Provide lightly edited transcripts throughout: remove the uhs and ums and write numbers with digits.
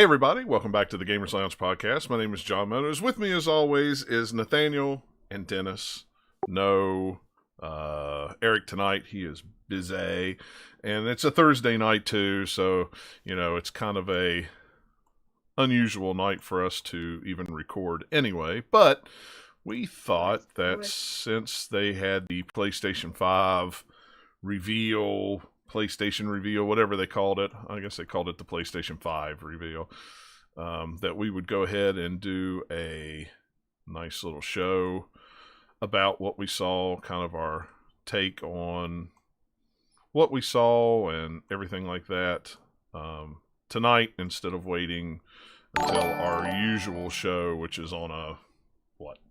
Hey everybody, welcome back to the Gamers Lounge podcast. My name is John Motors. With me as always is Nathaniel and Dennis. No Eric tonight. He is busy. And it's a Thursday night too, so it's kind of a unusual night for us to even record anyway. But we thought that since they had the PlayStation 5 reveal, PlayStation reveal, whatever they called it. I guess they called it the PlayStation 5 reveal. That we would go ahead and do a nice little show about what we saw, kind of our take on what we saw and everything like that tonight, instead of waiting until our usual show, which is on a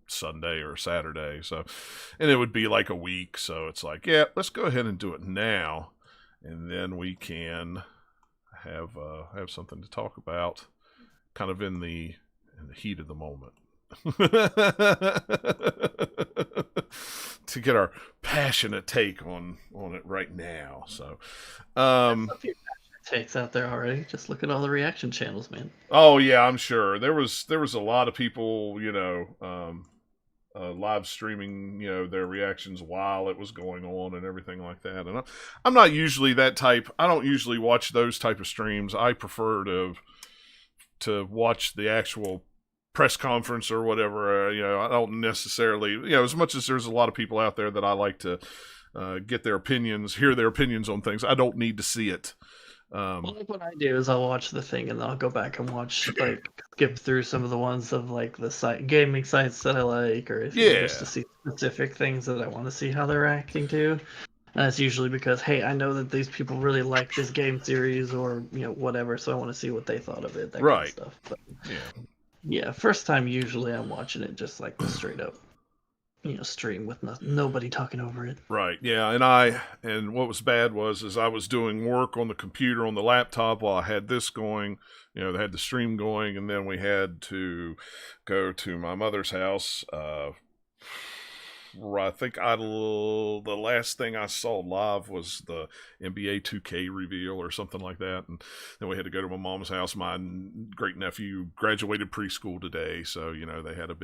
Sunday or Saturday. So, and it would be like a week. So it's like, yeah, let's go ahead and do it now. And then we can have something to talk about, kind of in the heat of the moment, to get our passionate take on it right now. So, A few passionate takes out there already. Just look at all the reaction channels, man. Oh yeah, I'm sure there was a lot of people, live streaming, their reactions while it was going on and everything like that. And I'm not usually that type. I don't usually watch those type of streams. I prefer to watch the actual press conference or whatever. I don't necessarily, as much as there's a lot of people out there that I like to get their opinions, hear their opinions on things, I don't need to see it. What I do is I'll watch the thing and then I'll go back and watch, skip through some of the ones of the gaming sites that I like, or just to see specific things that I want to see how they're reacting to. And that's usually because, hey, I know that these people really like this game series or whatever, so I want to see what they thought of it. That kind of stuff. But, yeah, first time usually I'm watching it just like the straight up stream with nobody talking over it. Right. Yeah. And what was bad was I was doing work on the computer on the laptop while I had this going. They had the stream going, and then we had to go to my mother's house. I think the last thing I saw live was the NBA 2K reveal or something like that, and then we had to go to my mom's house. My great nephew graduated preschool today, so they had a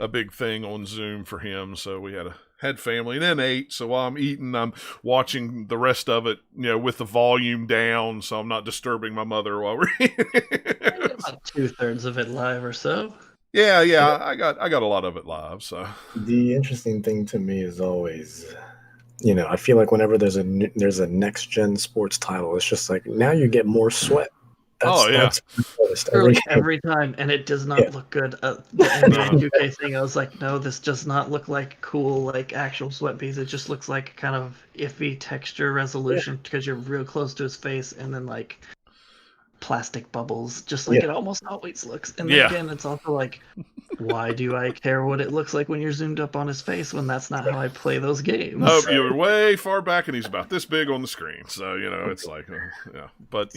big thing on Zoom for him, so we had family, and then ate. So while I'm eating, I'm watching the rest of it, with the volume down, so I'm not disturbing my mother while we're eating. About 2/3 of it live or so. Yeah, I got a lot of it live. So the interesting thing to me is always, I feel like whenever there's a next gen sports title, it's just like now you get more sweat. That's every time, and it does not look good. The NBA 2K thing, I was like, no, this does not look like cool, like actual sweat piece. It just looks like kind of iffy texture resolution because you're real close to his face, and then like plastic bubbles, just like it almost always looks. And then again, it's also like, why do I care what it looks like when you're zoomed up on his face when that's not how I play those games? Oh, you're way far back, and he's about this big on the screen. So it's like, but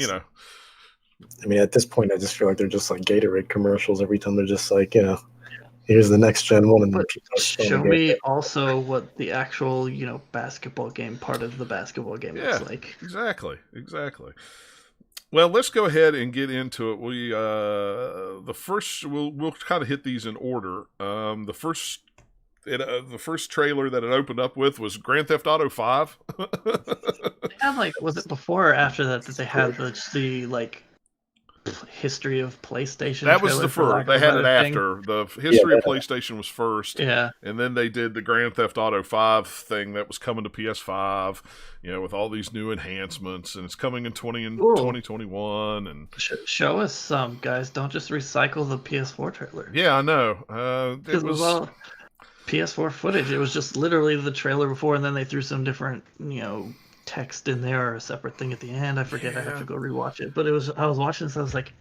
I mean, at this point, I just feel like they're just like Gatorade commercials every time. They're just like, here's the next gen one. And show me also what the actual, basketball game part of the basketball game looks like. Exactly. Well, let's go ahead and get into it. We'll kind of hit these in order. The first trailer that it opened up with was Grand Theft Auto 5. They had was it before or after that they had the history of PlayStation? That was the first. They had it after. The history of PlayStation was first. Yeah. And then they did the Grand Theft Auto 5 thing that was coming to PS5, with all these new enhancements, and it's coming in 2021. And show us some, guys. Don't just recycle the PS4 trailer. Yeah, I know. It was all PS4 footage. It was just literally the trailer before, and then they threw some different, text in there or a separate thing at the end. I forget. I have to go rewatch it. But I was watching this, I was like,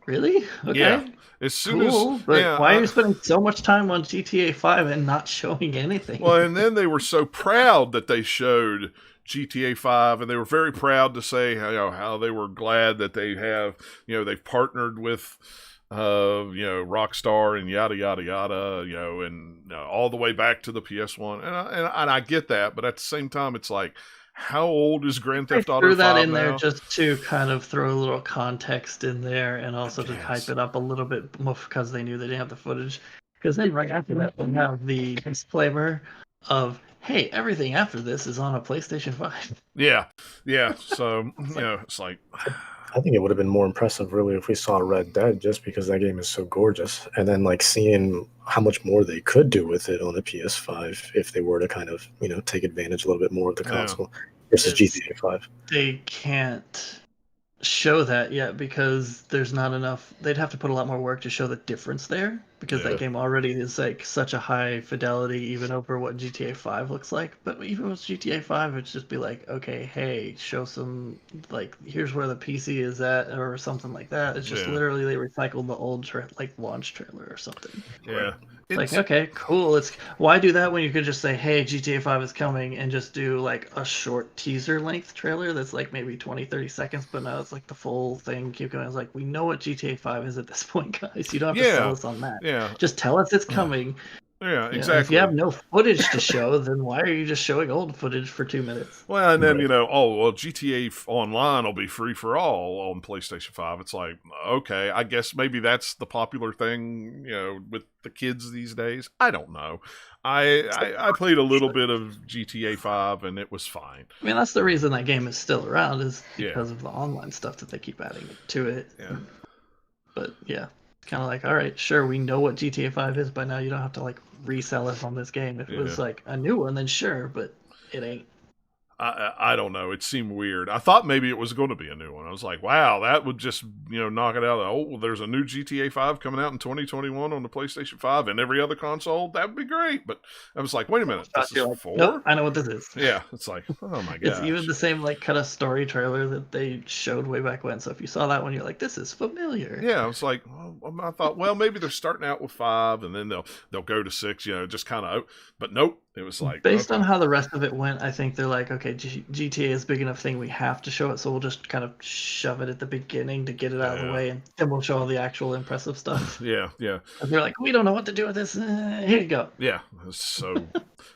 really? Okay. Yeah. As soon but why are you spending so much time on GTA 5 and not showing anything? Well, and then they were so proud that they showed GTA 5, and they were very proud to say how they were glad that they have, they've partnered with Rockstar and yada yada yada, and all the way back to the PS1, and I get that, but at the same time, it's like, how old is Grand I Theft Auto threw that 5 in there now? just to kind of throw a little context in there, and also to hype it up a little bit more because they knew they didn't have the footage. Because then right after that, we have the disclaimer of, "Hey, everything after this is on a PlayStation 5." Yeah. So it's like, I think it would have been more impressive, really, if we saw Red Dead, just because that game is so gorgeous, and then like seeing how much more they could do with it on the PS5 if they were to kind of take advantage a little bit more of the console versus GTA 5. They can't show that yet because there's not enough. They'd have to put a lot more work to show the difference there, because that game already is like such a high fidelity even over what GTA 5 looks like. But even with GTA 5, it's just be like, okay, hey, show some, like, here's where the PC is at or something like that. It's just literally they recycled the old like launch trailer or something. Yeah. Like, okay, cool. Why do that when you could just say, hey, GTA 5 is coming, and just do like a short teaser length trailer that's like maybe 20-30 seconds, but now it's like the full thing. Keep going. It's like, we know what GTA 5 is at this point, guys. You don't have to sell us on that. Yeah. Just tell us it's coming. Yeah, exactly. If you have no footage to show, then why are you just showing old footage for 2 minutes? Well, and then, GTA Online will be free for all on PlayStation 5. It's like, okay, I guess maybe that's the popular thing, with the kids these days. I don't know. I played a little bit of GTA 5, and it was fine. I mean, that's the reason that game is still around, is because of the online stuff that they keep adding to it. Yeah. But, yeah. Kind of like, all right, sure, we know what GTA 5 is by now. You don't have to like resell us on this game. If it was like a new one, then sure, but it ain't. I don't know. It seemed weird. I thought maybe it was going to be a new one. I was like, wow, that would just, knock it out. Oh, there's a new GTA 5 coming out in 2021 on the PlayStation 5 and every other console. That would be great. But I was like, wait a minute. This is 4? Nope, I know what this is. Yeah. It's like, oh my god. It's even the same like kind of story trailer that they showed way back when. So if you saw that one, you're like, this is familiar. Yeah. I was like, I thought, well, maybe they're starting out with 5 and then they'll go to 6, just kind of, but nope. It was like, based on how the rest of it went, I think they're like, okay, GTA is a big enough thing, we have to show it, so we'll just kind of shove it at the beginning to get it out of the way, and then we'll show all the actual impressive stuff. Yeah. And they're like, we don't know what to do with this. Here you go. Yeah, so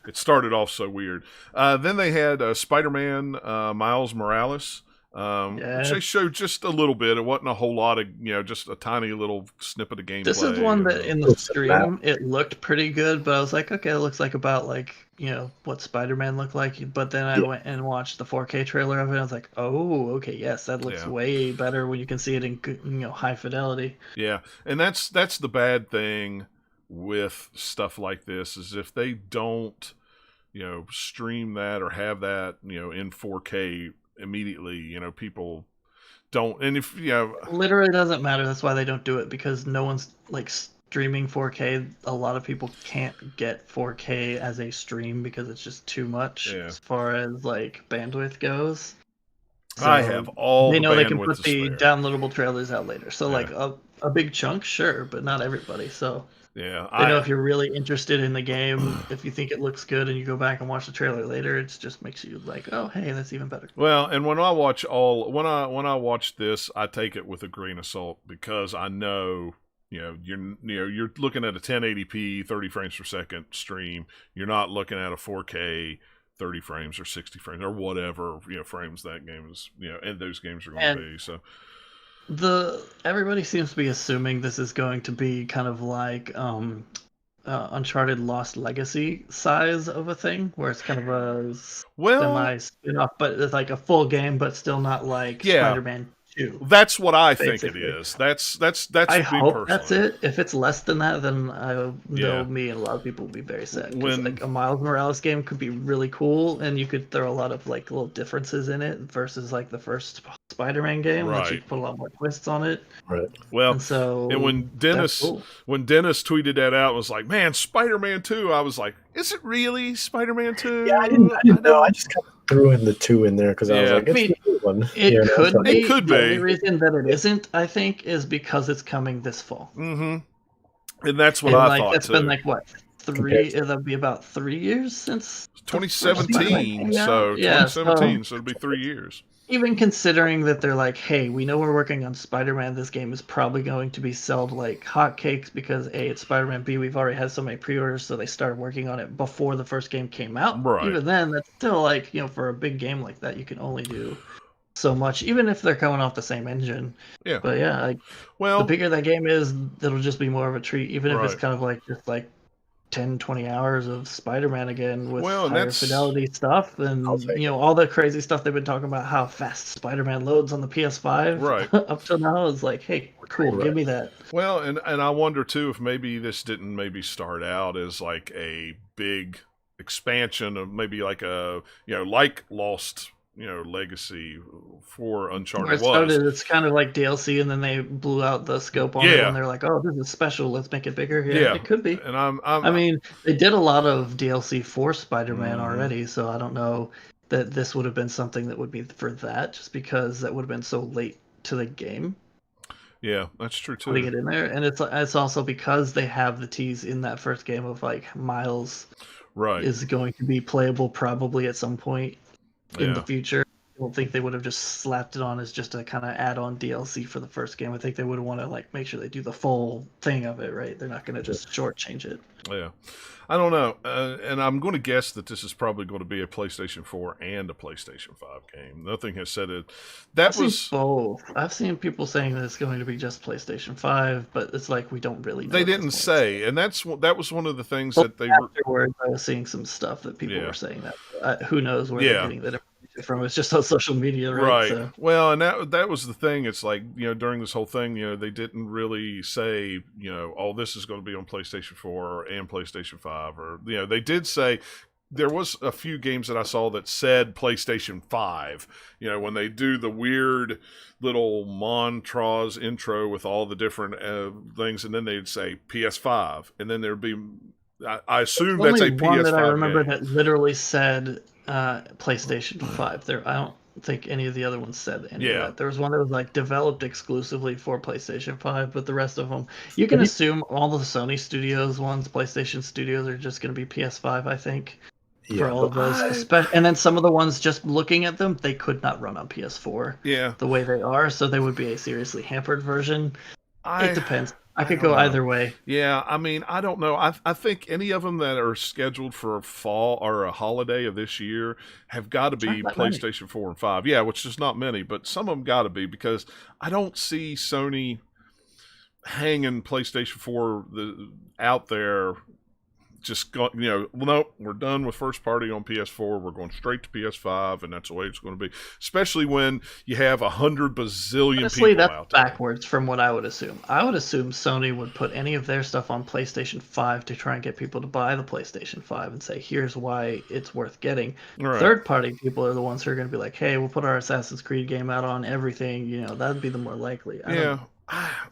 it started off so weird. Then they had Spider-Man Miles Morales. Which they showed just a little bit. It wasn't a whole lot of, just a tiny little snippet of gameplay. This is one that in the stream it looked pretty good, but I was like, okay, it looks like about like what Spider-Man looked like. But then I went and watched the 4K trailer of it. I was like, oh, okay, yes, that looks way better when you can see it in high fidelity. Yeah, and that's the bad thing with stuff like this, is if they don't stream that or have that in 4K immediately, people don't, and if literally doesn't matter. That's why they don't do it, because no one's like streaming 4K. A lot of people can't get 4K as a stream because it's just too much as far as like bandwidth goes. So I have all they know they can put the downloadable trailers out later, so like a big chunk, sure, but not everybody. So I know if you're really interested in the game, if you think it looks good and you go back and watch the trailer later, it just makes you like, oh, hey, that's even better. Well, and when I watch when I watch this, I take it with a grain of salt, because I know you're looking at a 1080p 30 frames per second stream. You're not looking at a 4K 30 frames or 60 frames or whatever frames that game is and those games are going to be. So everybody seems to be assuming this is going to be kind of like Uncharted Lost Legacy size of a thing, where it's kind of a semi spin-off, but it's like a full game, but still not like Spider-Man 2. That's what I think it is. That's I me hope personally. That's it. If it's less than that, then I know me and a lot of people will be very sad. Because like a Miles Morales game could be really cool, and you could throw a lot of like little differences in it versus like the first Spider-Man game, which you could put a lot more twists on it. Right. Well, and when Dennis tweeted that out, was like, man, Spider-Man 2. I was like, is it really Spider-Man 2? Yeah, I didn't know. I just kind of threw in the 2 in there because I was like, it's the good one. It could be. It could be. The only reason that it isn't, I think, is because it's coming this fall. Mm-hmm. And that's what I thought, it's been like, what, 3? It'll be about 3 years since 2017. So 2017, so it'll be 3 years. even considering that they're like, hey, we know we're working on Spider-Man. This game is probably going to be sold like hotcakes because A, it's Spider-Man. B, we've already had so many pre-orders, so they started working on it before the first game came out. Right. Even then, that's still like, for a big game like that, you can only do so much, even if they're coming off the same engine. Yeah. But yeah, like, the bigger that game is, it'll just be more of a treat, even if it's kind of like just like 10, 20 hours of Spider-Man again with higher fidelity stuff, and all the crazy stuff they've been talking about, how fast Spider-Man loads on the PS5 up till now is like, hey, cool, give me that. Well, and I wonder too if maybe this didn't maybe start out as like a big expansion of maybe like a like Lost Legacy for Uncharted was. It's kind of like DLC, and then they blew out the scope on it, and they're like, "Oh, this is special. Let's make it bigger." Yeah, it could be. And I mean, they did a lot of DLC for Spider-Man already, so I don't know that this would have been something that would be for that, just because that would have been so late to the game. Yeah, that's true too. Putting it in there, and it's also because they have the tease in that first game of like Miles, is going to be playable probably at some point in the future. I don't think they would have just slapped it on as just a kind of add-on DLC for the first game. I think they would want to like make sure they do the full thing of it, right? They're not going to just shortchange it. Yeah, I don't know, and I'm going to guess that this is probably going to be a PlayStation 4 and a PlayStation 5 game. Nothing has said it. I've seen both. I've seen people saying that it's going to be just PlayStation 5, but it's like we don't really know. They didn't say, and that was one of the things that they afterwards. I was seeing some stuff that people were saying that. Who knows where they're getting that information from? It's just on social media, right? So. Well, and that was the thing. It's like during this whole thing, they didn't really say oh, this is going to be on PlayStation 4 and PlayStation 5, or they did say. There was a few games that I saw that said PlayStation 5, when they do the weird little montage intro with all the different things, and then they'd say PS5, and then there'd be, I assume that's a PS5 one that I remember game. that literally said PlayStation 5. There, I don't think any of the other ones said any of that. There was one that was like developed exclusively for PlayStation 5, but the rest of them, you can assume all the Sony Studios ones, PlayStation Studios, are just going to be PS5, I think. For all of those, and then some of the ones, just looking at them, they could not run on PS4. The way they are, so they would be a seriously hampered version. It depends. I could go either way. Yeah, I mean, I don't know. I think any of them that are scheduled for a fall or a holiday of this year have got to be PlayStation 4 and 5. Yeah, which is not many, but some of them got to be, because I don't see Sony hanging PlayStation 4 out there. Just go, nope, we're done with first party on PS4. We're going straight to PS5, and that's the way it's going to be. Especially when you have 100 bazillion people that's out there. Backwards from what I would assume. I would assume Sony would put any of their stuff on PlayStation 5 to try and get people to buy the PlayStation 5 and say, here's why it's worth getting. Right. Third-party people are the ones who are going to be like, hey, we'll put our Assassin's Creed game out on everything. That'd be the more likely.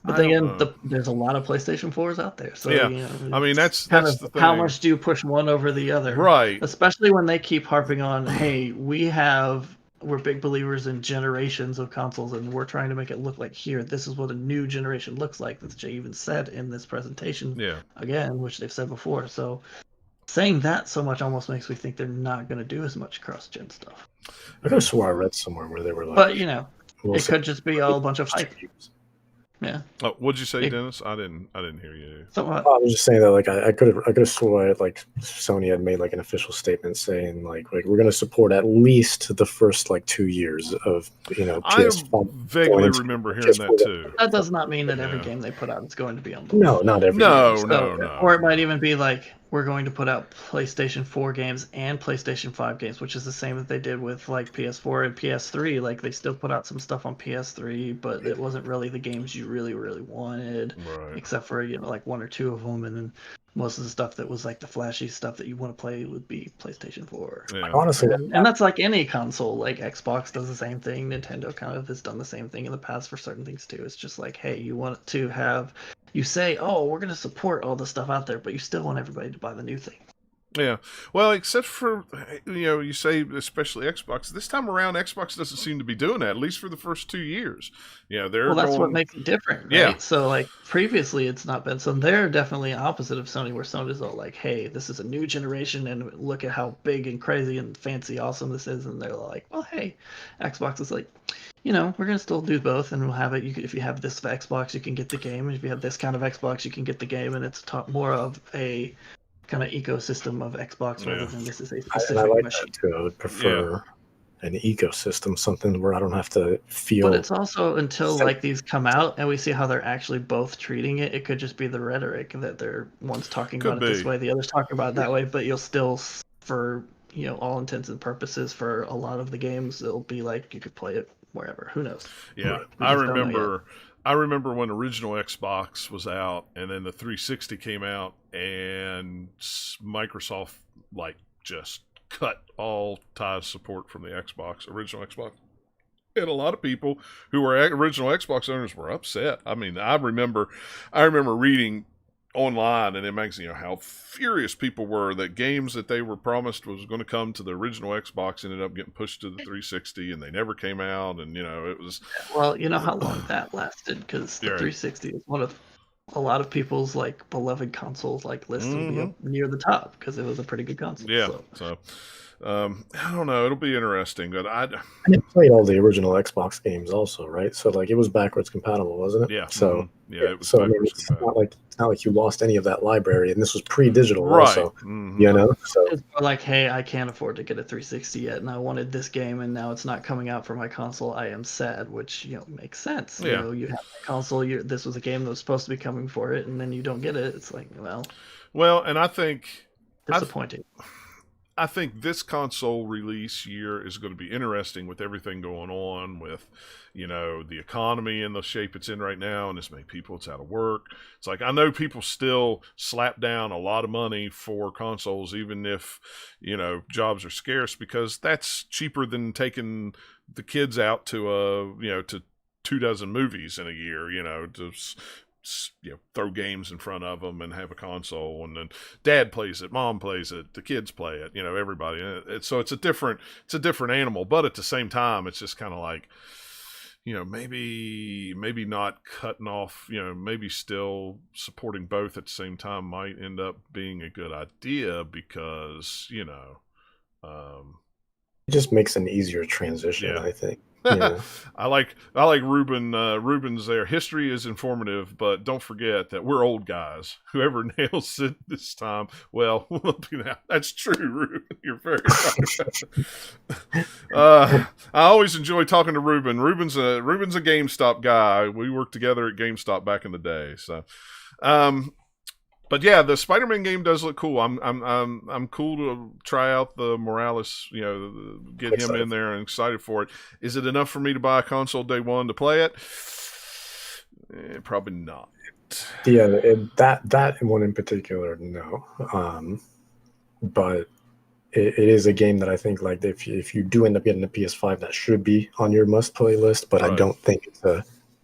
But again, there's a lot of PlayStation 4s out there. So, I mean, that's the thing. How much do you push one over the other? Right. Especially when they keep harping on, hey, we're big believers in generations of consoles, and we're trying to make it look like this is what a new generation looks like, that Jay even said in this presentation. Again, which they've said before. So saying that so much almost makes me think they're not going to do as much cross-gen stuff. I could have swore I read somewhere where they were like... But, it could just be all a bunch of hype. Yeah. Oh, what'd you say, Dennis? I didn't hear you. So I was just saying that I could have swore like Sony had made like an official statement saying like we're going to support at least the first like 2 years of PS5. I vaguely remember hearing that too. That does not mean that every game they put out is going to be on. No, not every. No. Or it might even be like, we're going to put out PlayStation 4 games and PlayStation 5 games, which is the same that they did with like PS4 and PS3. Like they still put out some stuff on PS3, but it wasn't really the games you really, really wanted, except for like one or two of them, and then most of the stuff that was like the flashy stuff that you want to play would be PlayStation 4. Yeah. Honestly, and that's like any console. Like Xbox does the same thing. Nintendo kind of has done the same thing in the past for certain things too. It's just like, hey, you want to have. You say, oh, we're going to support all the stuff out there, but you still want everybody to buy the new thing. Yeah. Well, except for, you say especially Xbox. This time around, Xbox doesn't seem to be doing that, at least for the first 2 years. They're Well, that's what going. makes it different, right? Yeah. So, like, previously it's not been. So they're definitely opposite of Sony, where Sony's all like, hey, this is a new generation, and look at how big and crazy and fancy awesome this is. And they're like, well, hey, Xbox is like, we're going to still do both, and we'll have it. If you have this Xbox, you can get the game. And if you have this kind of Xbox, you can get the game. And it's more of a kind of ecosystem of Xbox rather than this is a specific and I like machine. that too. I would prefer an ecosystem, something where I don't have to feel. But it's also until like these come out and we see how they're actually both treating it. It could just be the rhetoric that they're one's talking about it this way, the other's talking about it that way. But you'll still, for all intents and purposes, for a lot of the games, it'll be like you could play it wherever. Who knows? Yeah, I remember when original Xbox was out, and then the 360 came out, and Microsoft just cut all ties support from the original Xbox. And a lot of people who were original Xbox owners were upset. I mean, I remember reading online and in magazine how furious people were that games that they were promised was going to come to the original Xbox ended up getting pushed to the 360, and they never came out. And it was, well, how long that lasted, because the 360 is one of a lot of people's beloved consoles list will be up near the top because it was a pretty good console. Yeah, so I don't know. It'll be interesting, but I played all the original Xbox games also, right? So it was backwards compatible, wasn't it? Yeah. So it was. So it's not like you lost any of that library, and this was pre-digital, also. So it's more like, hey, I can't afford to get a 360 yet, and I wanted this game, and now it's not coming out for my console. I am sad, which makes sense. Yeah. You have a console. This was a game that was supposed to be coming for it, and then you don't get it. It's like, well, and I think disappointing. I think this console release year is going to be interesting with everything going on with, the economy and the shape it's in right now, and this many people it's out of work. It's like, I know people still slap down a lot of money for consoles, even if, jobs are scarce, because that's cheaper than taking the kids out to to 24 movies in a year, to throw games in front of them and have a console, and then dad plays it, mom plays it, the kids play it, everybody. So it's a different animal, but at the same time, it's just kind of like, maybe not cutting off, maybe still supporting both at the same time might end up being a good idea, because it just makes an easier transition, I think. Yeah. I like Ruben. Ruben's there. History is informative, but don't forget that we're old guys. Whoever nails it this time, well, that's true, Ruben. You're very right. I always enjoy talking to Ruben. Ruben's a GameStop guy. We worked together at GameStop back in the day. So, but yeah, the Spider-Man game does look cool. I'm cool to try out the Morales, get him in there, and excited for it. Is it enough for me to buy a console day one to play it? Probably not. Yeah, that one in particular, no. But it is a game that I think, if you do end up getting a PS5, that should be on your must-play list. But I don't think it's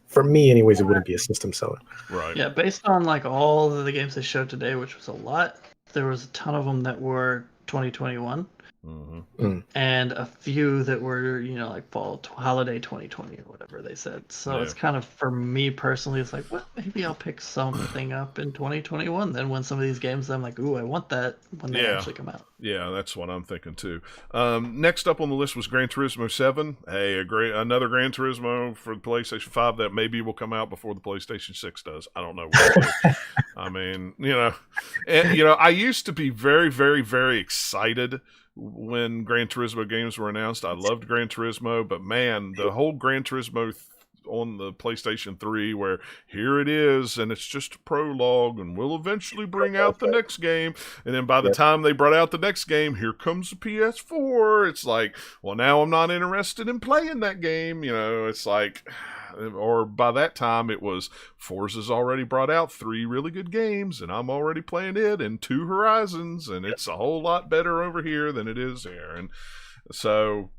for me, anyways, it wouldn't be a system seller. Right. Yeah, based on all of the games they showed today, which was a lot, there was a ton of them that were 2021, and a few that were fall holiday 2020 or whatever they said. So it's kind of, for me personally, it's like, well, maybe I'll pick something up in 2021. Then when some of these games, I'm like, ooh, I want that when they actually come out. Yeah, that's what I'm thinking too. Next up on the list was Gran Turismo 7. Hey, another Gran Turismo for the PlayStation 5 that maybe will come out before the PlayStation 6 does. I don't know. I mean, I used to be very, very, very excited when Gran Turismo games were announced. I loved Gran Turismo, but man, the whole Gran Turismo on the PlayStation 3, where here it is, and it's just a prologue, and we'll eventually bring out the next game, and then by the time they brought out the next game, here comes the PS4. It's like, well, now I'm not interested in playing that game. It's like, or by that time it was Forza's already brought out 3 really good games, and I'm already playing it, and 2 Horizons, and it's a whole lot better over here than it is there. And so,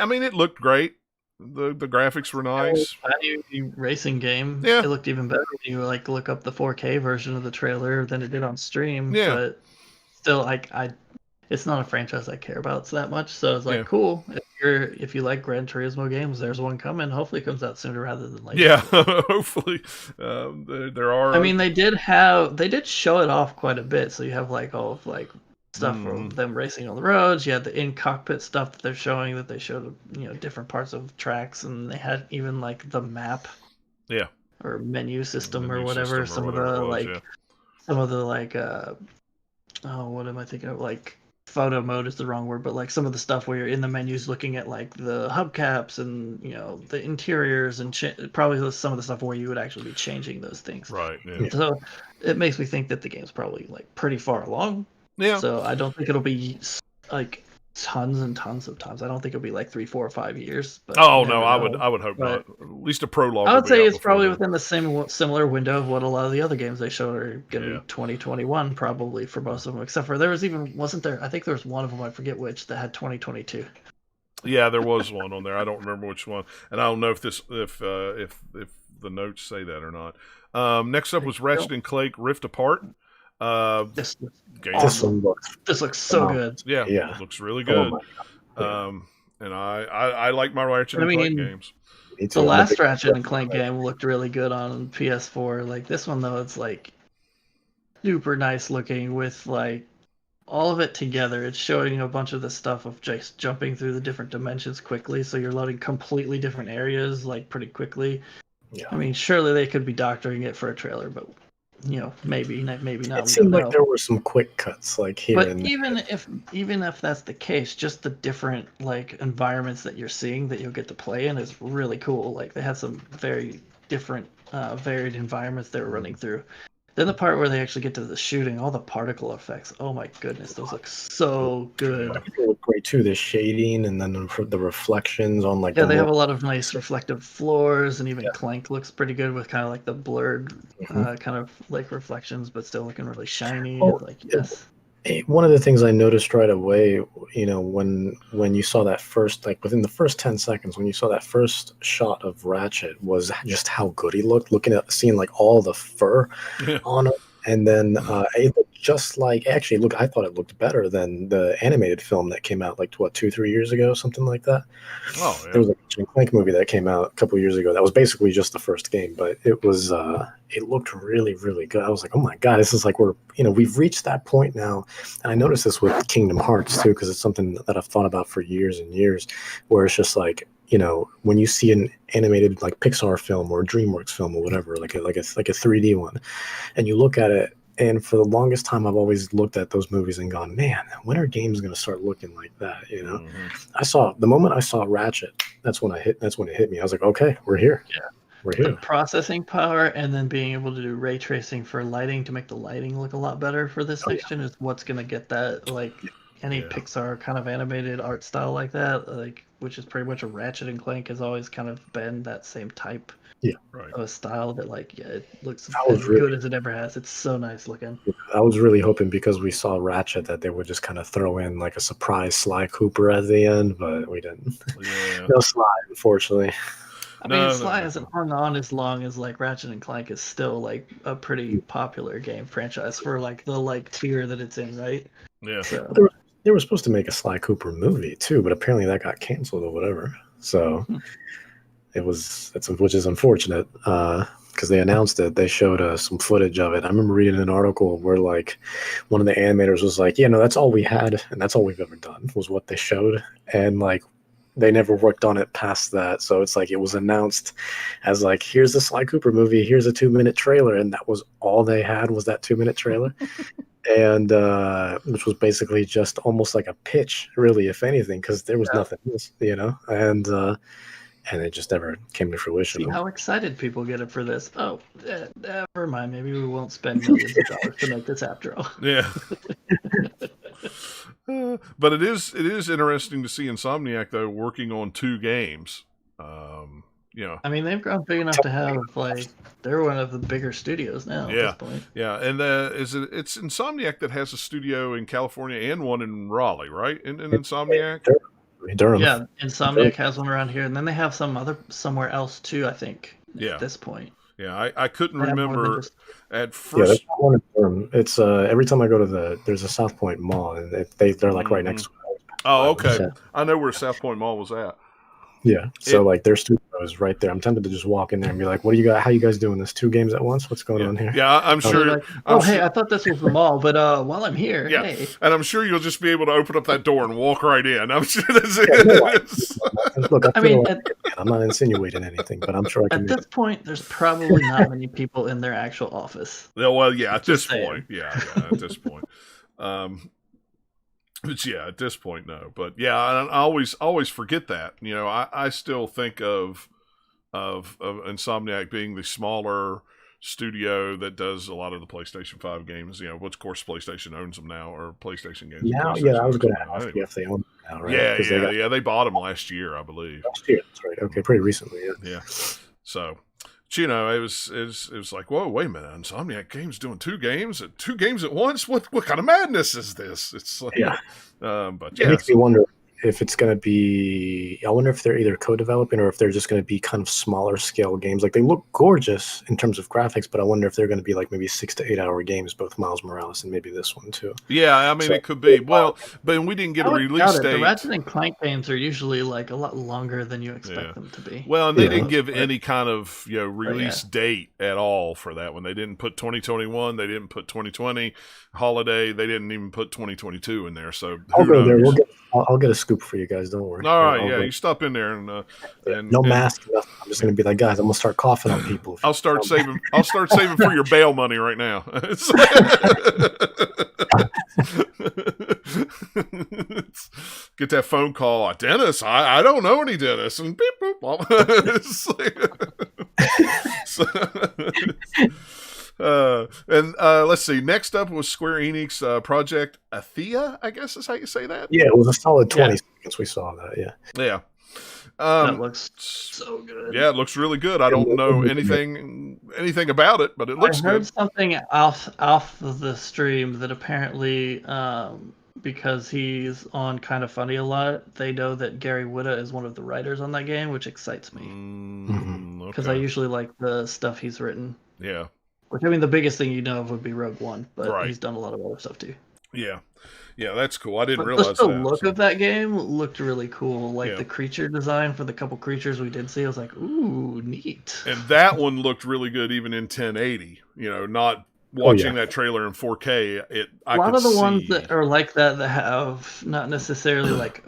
I mean, it looked great. The graphics were nice. Racing game. Yeah. It looked even better when you look up the 4K version of the trailer than it did on stream. Yeah. But still, I it's not a franchise I care about that much. So it's like, Yeah. cool. If you like Gran Turismo games, there's one coming. Hopefully, it comes out sooner rather than later. Yeah, hopefully. There are. I mean, they did show it off quite a bit. So you have like all of like stuff of them racing on the roads. You had the in cockpit stuff that they're showing, that they showed, different parts of tracks, and they had even like the map. Yeah. Or menu system Menu or whatever. system or Some of the what am I thinking of? Like photo mode is the wrong word, but like some of the stuff where you're in the menus looking at like the hubcaps and the interiors and probably some of the stuff where you would actually be changing those things. Right. Yeah. So it makes me think that the game's probably like pretty far along. Yeah. So I don't think it'll be like tons and tons of times. I don't think it'll be like 3, 4, or 5 years. But I would hope not. At least a prologue. I would say it's probably within the similar window of what a lot of the other games they showed are going to be 2021 probably for most of them. Except for wasn't there? I think there was one of them, I forget which, that had 2022. Yeah, there was one on there. I don't remember which one, and I don't know if the notes say that or not. Next up was Ratchet and Clank Rift Apart. This looks so good. Yeah, it looks really good. And I like my Ratchet and Clank games. The last Ratchet and Clank game looked really good on PS4. Like this one though, it's like super nice looking with like all of it together. It's showing a bunch of the stuff of just jumping through the different dimensions quickly, so you're loading completely different areas like pretty quickly. Yeah. I mean, surely they could be doctoring it for a trailer, but maybe not. It seemed like there were some quick cuts, like here. But even if that's the case, just the different like environments that you're seeing that you'll get to play in is really cool. Like they had some very different, varied environments they were running through. Then the part where they actually get to the shooting, all the particle effects. Oh my goodness, those look so good. They look great too. The shading and then the reflections on like. Yeah, they have a lot of nice reflective floors, and even Clank looks pretty good with kind of like the blurred, kind of like reflections, but still looking really shiny. Yes. One of the things I noticed right away, when you saw that first, like within the first 10 seconds, when you saw that first shot of Ratchet, was just how good he looked, seeing like all the fur on him. And then it looked just like, actually, I thought it looked better than the animated film that came out like, 2-3 years ago, something like that. Oh, yeah. There was a Ratchet and Clank movie that came out a couple of years ago that was basically just the first game, but it was, it looked really, really good. I was like, oh my God, this is like we've reached that point now. And I noticed this with Kingdom Hearts too, because it's something that I've thought about for years and years, where it's just like, when you see an animated like Pixar film or a DreamWorks film or whatever, like a 3D one, and you look at it, and for the longest time, I've always looked at those movies and gone, man, when are games going to start looking like that? The moment I saw Ratchet, that's when it hit me. I was like, okay, we're here. Yeah. We're here. The processing power and then being able to do ray tracing for lighting to make the lighting look a lot better for this next gen is what's going to get that, like any Pixar kind of animated art style like that, like which is pretty much a Ratchet and Clank has always kind of been that same type of a style that it looks as good as it ever has. It's so nice looking. I was really hoping, because we saw Ratchet, that they would just kind of throw in like a surprise Sly Cooper at the end, but we didn't. Yeah. No Sly, unfortunately. I mean, Sly hasn't hung on as long as like Ratchet and Clank is still like a pretty popular game franchise for like the tier that it's in, right? Yeah. So. They were supposed to make a Sly Cooper movie too, but apparently that got canceled or whatever. So which is unfortunate, because they announced it. They showed some footage of it. I remember reading an article where like one of the animators was like, that's all we had and that's all we've ever done was what they showed, and like they never worked on it past that. So it's like it was announced as like, here's the Sly Cooper movie, here's a 2-minute trailer, and that was all they had was that 2-minute trailer. And which was basically just almost like a pitch, really, if anything, because there was nothing else, and it just never came to fruition. See how excited people get for this. Oh, never mind. Maybe we won't spend millions of dollars to make this after all. Yeah. But it is interesting to see Insomniac though working on 2 games. I mean, they've grown big enough to have they're one of the bigger studios now at this point. Yeah, and it's Insomniac that has a studio in California and one in Raleigh, right? In Insomniac. Durham. Yeah, Insomniac has one around here, and then they have somewhere else too, I think. At this point. Yeah, I couldn't I have more than remember just- at Yeah, first. there's not one in Durham. It's every time I go to there's a South Point Mall, and they're like right next to it. Oh, okay. So, I know where South Point Mall was at. yeah, so like their studio is right there. I'm tempted to just walk in there and be like, "What do you got? How you guys doing this? 2 games at once? What's going on here?" Yeah, I'm They're sure. like, oh, hey, I thought this was the mall, but while I'm here, Yeah, hey. and I'm sure you'll just be able to open up that door and walk right in. I'm sure that's Yeah, it. look, I mean, I'm not insinuating anything, but I'm sure I can. at this point, there's probably not many people in their actual office. Well, yeah, at this Just saying. point. Yeah, at this point. But yeah, at this point, no. But yeah, I always forget that. You know, I still think of Insomniac being the smaller studio that does a lot of the PlayStation 5 games. You know, which of course PlayStation owns them now, or PlayStation games. Yeah, I was going to ask you if they own them now, right? Yeah, they bought them last year, I believe. Last year, that's right. Okay, pretty recently. Yeah. So, you know, it was like, whoa, wait a minute, Insomniac Games doing 2 games at once? What kind of madness is this? It's like, yeah. But It makes me wonder if it's going to be. I wonder if they're either co-developing or if they're just going to be kind of smaller scale games. Like they look gorgeous in terms of graphics, but I wonder if they're going to be like maybe 6 to 8 hour games, both Miles Morales and maybe this one too. Yeah, I mean, it could be. Well, but we didn't get a release date. The Ratchet and Clank games are usually like a lot longer than you expect them to be. Well, and they didn't give any kind of release date at all for that one. They didn't put 2021. They didn't put 2020 holiday. They didn't even put 2022 in there. So I'll go there. I'll get a scoop for you guys. Don't worry. All right, you stop in there and no mask. Nothing. I'm just going to be like, guys, I'm going to start coughing on people. I'll start saving for your bail money right now. Get that phone call, Dennis. I don't know any Dennis, and beep boop. Let's see. Next up was Square Enix Project Athea, I guess is how you say that. Yeah, it was a solid 20 seconds. We saw that. Yeah. That looks so good. Yeah, it looks really good. I don't know anything about it, but it looks good. I heard something off of the stream that apparently, because he's on Kind of Funny a lot, they know that Gary Whitta is one of the writers on that game, which excites me. Because I usually like the stuff he's written. Yeah. Which, I mean, the biggest thing you know of would be Rogue One, but he's done a lot of other stuff too. Yeah. Yeah, that's cool. I didn't realize that. The look of that game looked really cool. Like the creature design for the couple creatures we did see, I was like, ooh, neat. And that one looked really good even in 1080. You know, not watching that trailer in 4K. A lot of the ones that are like that have not necessarily like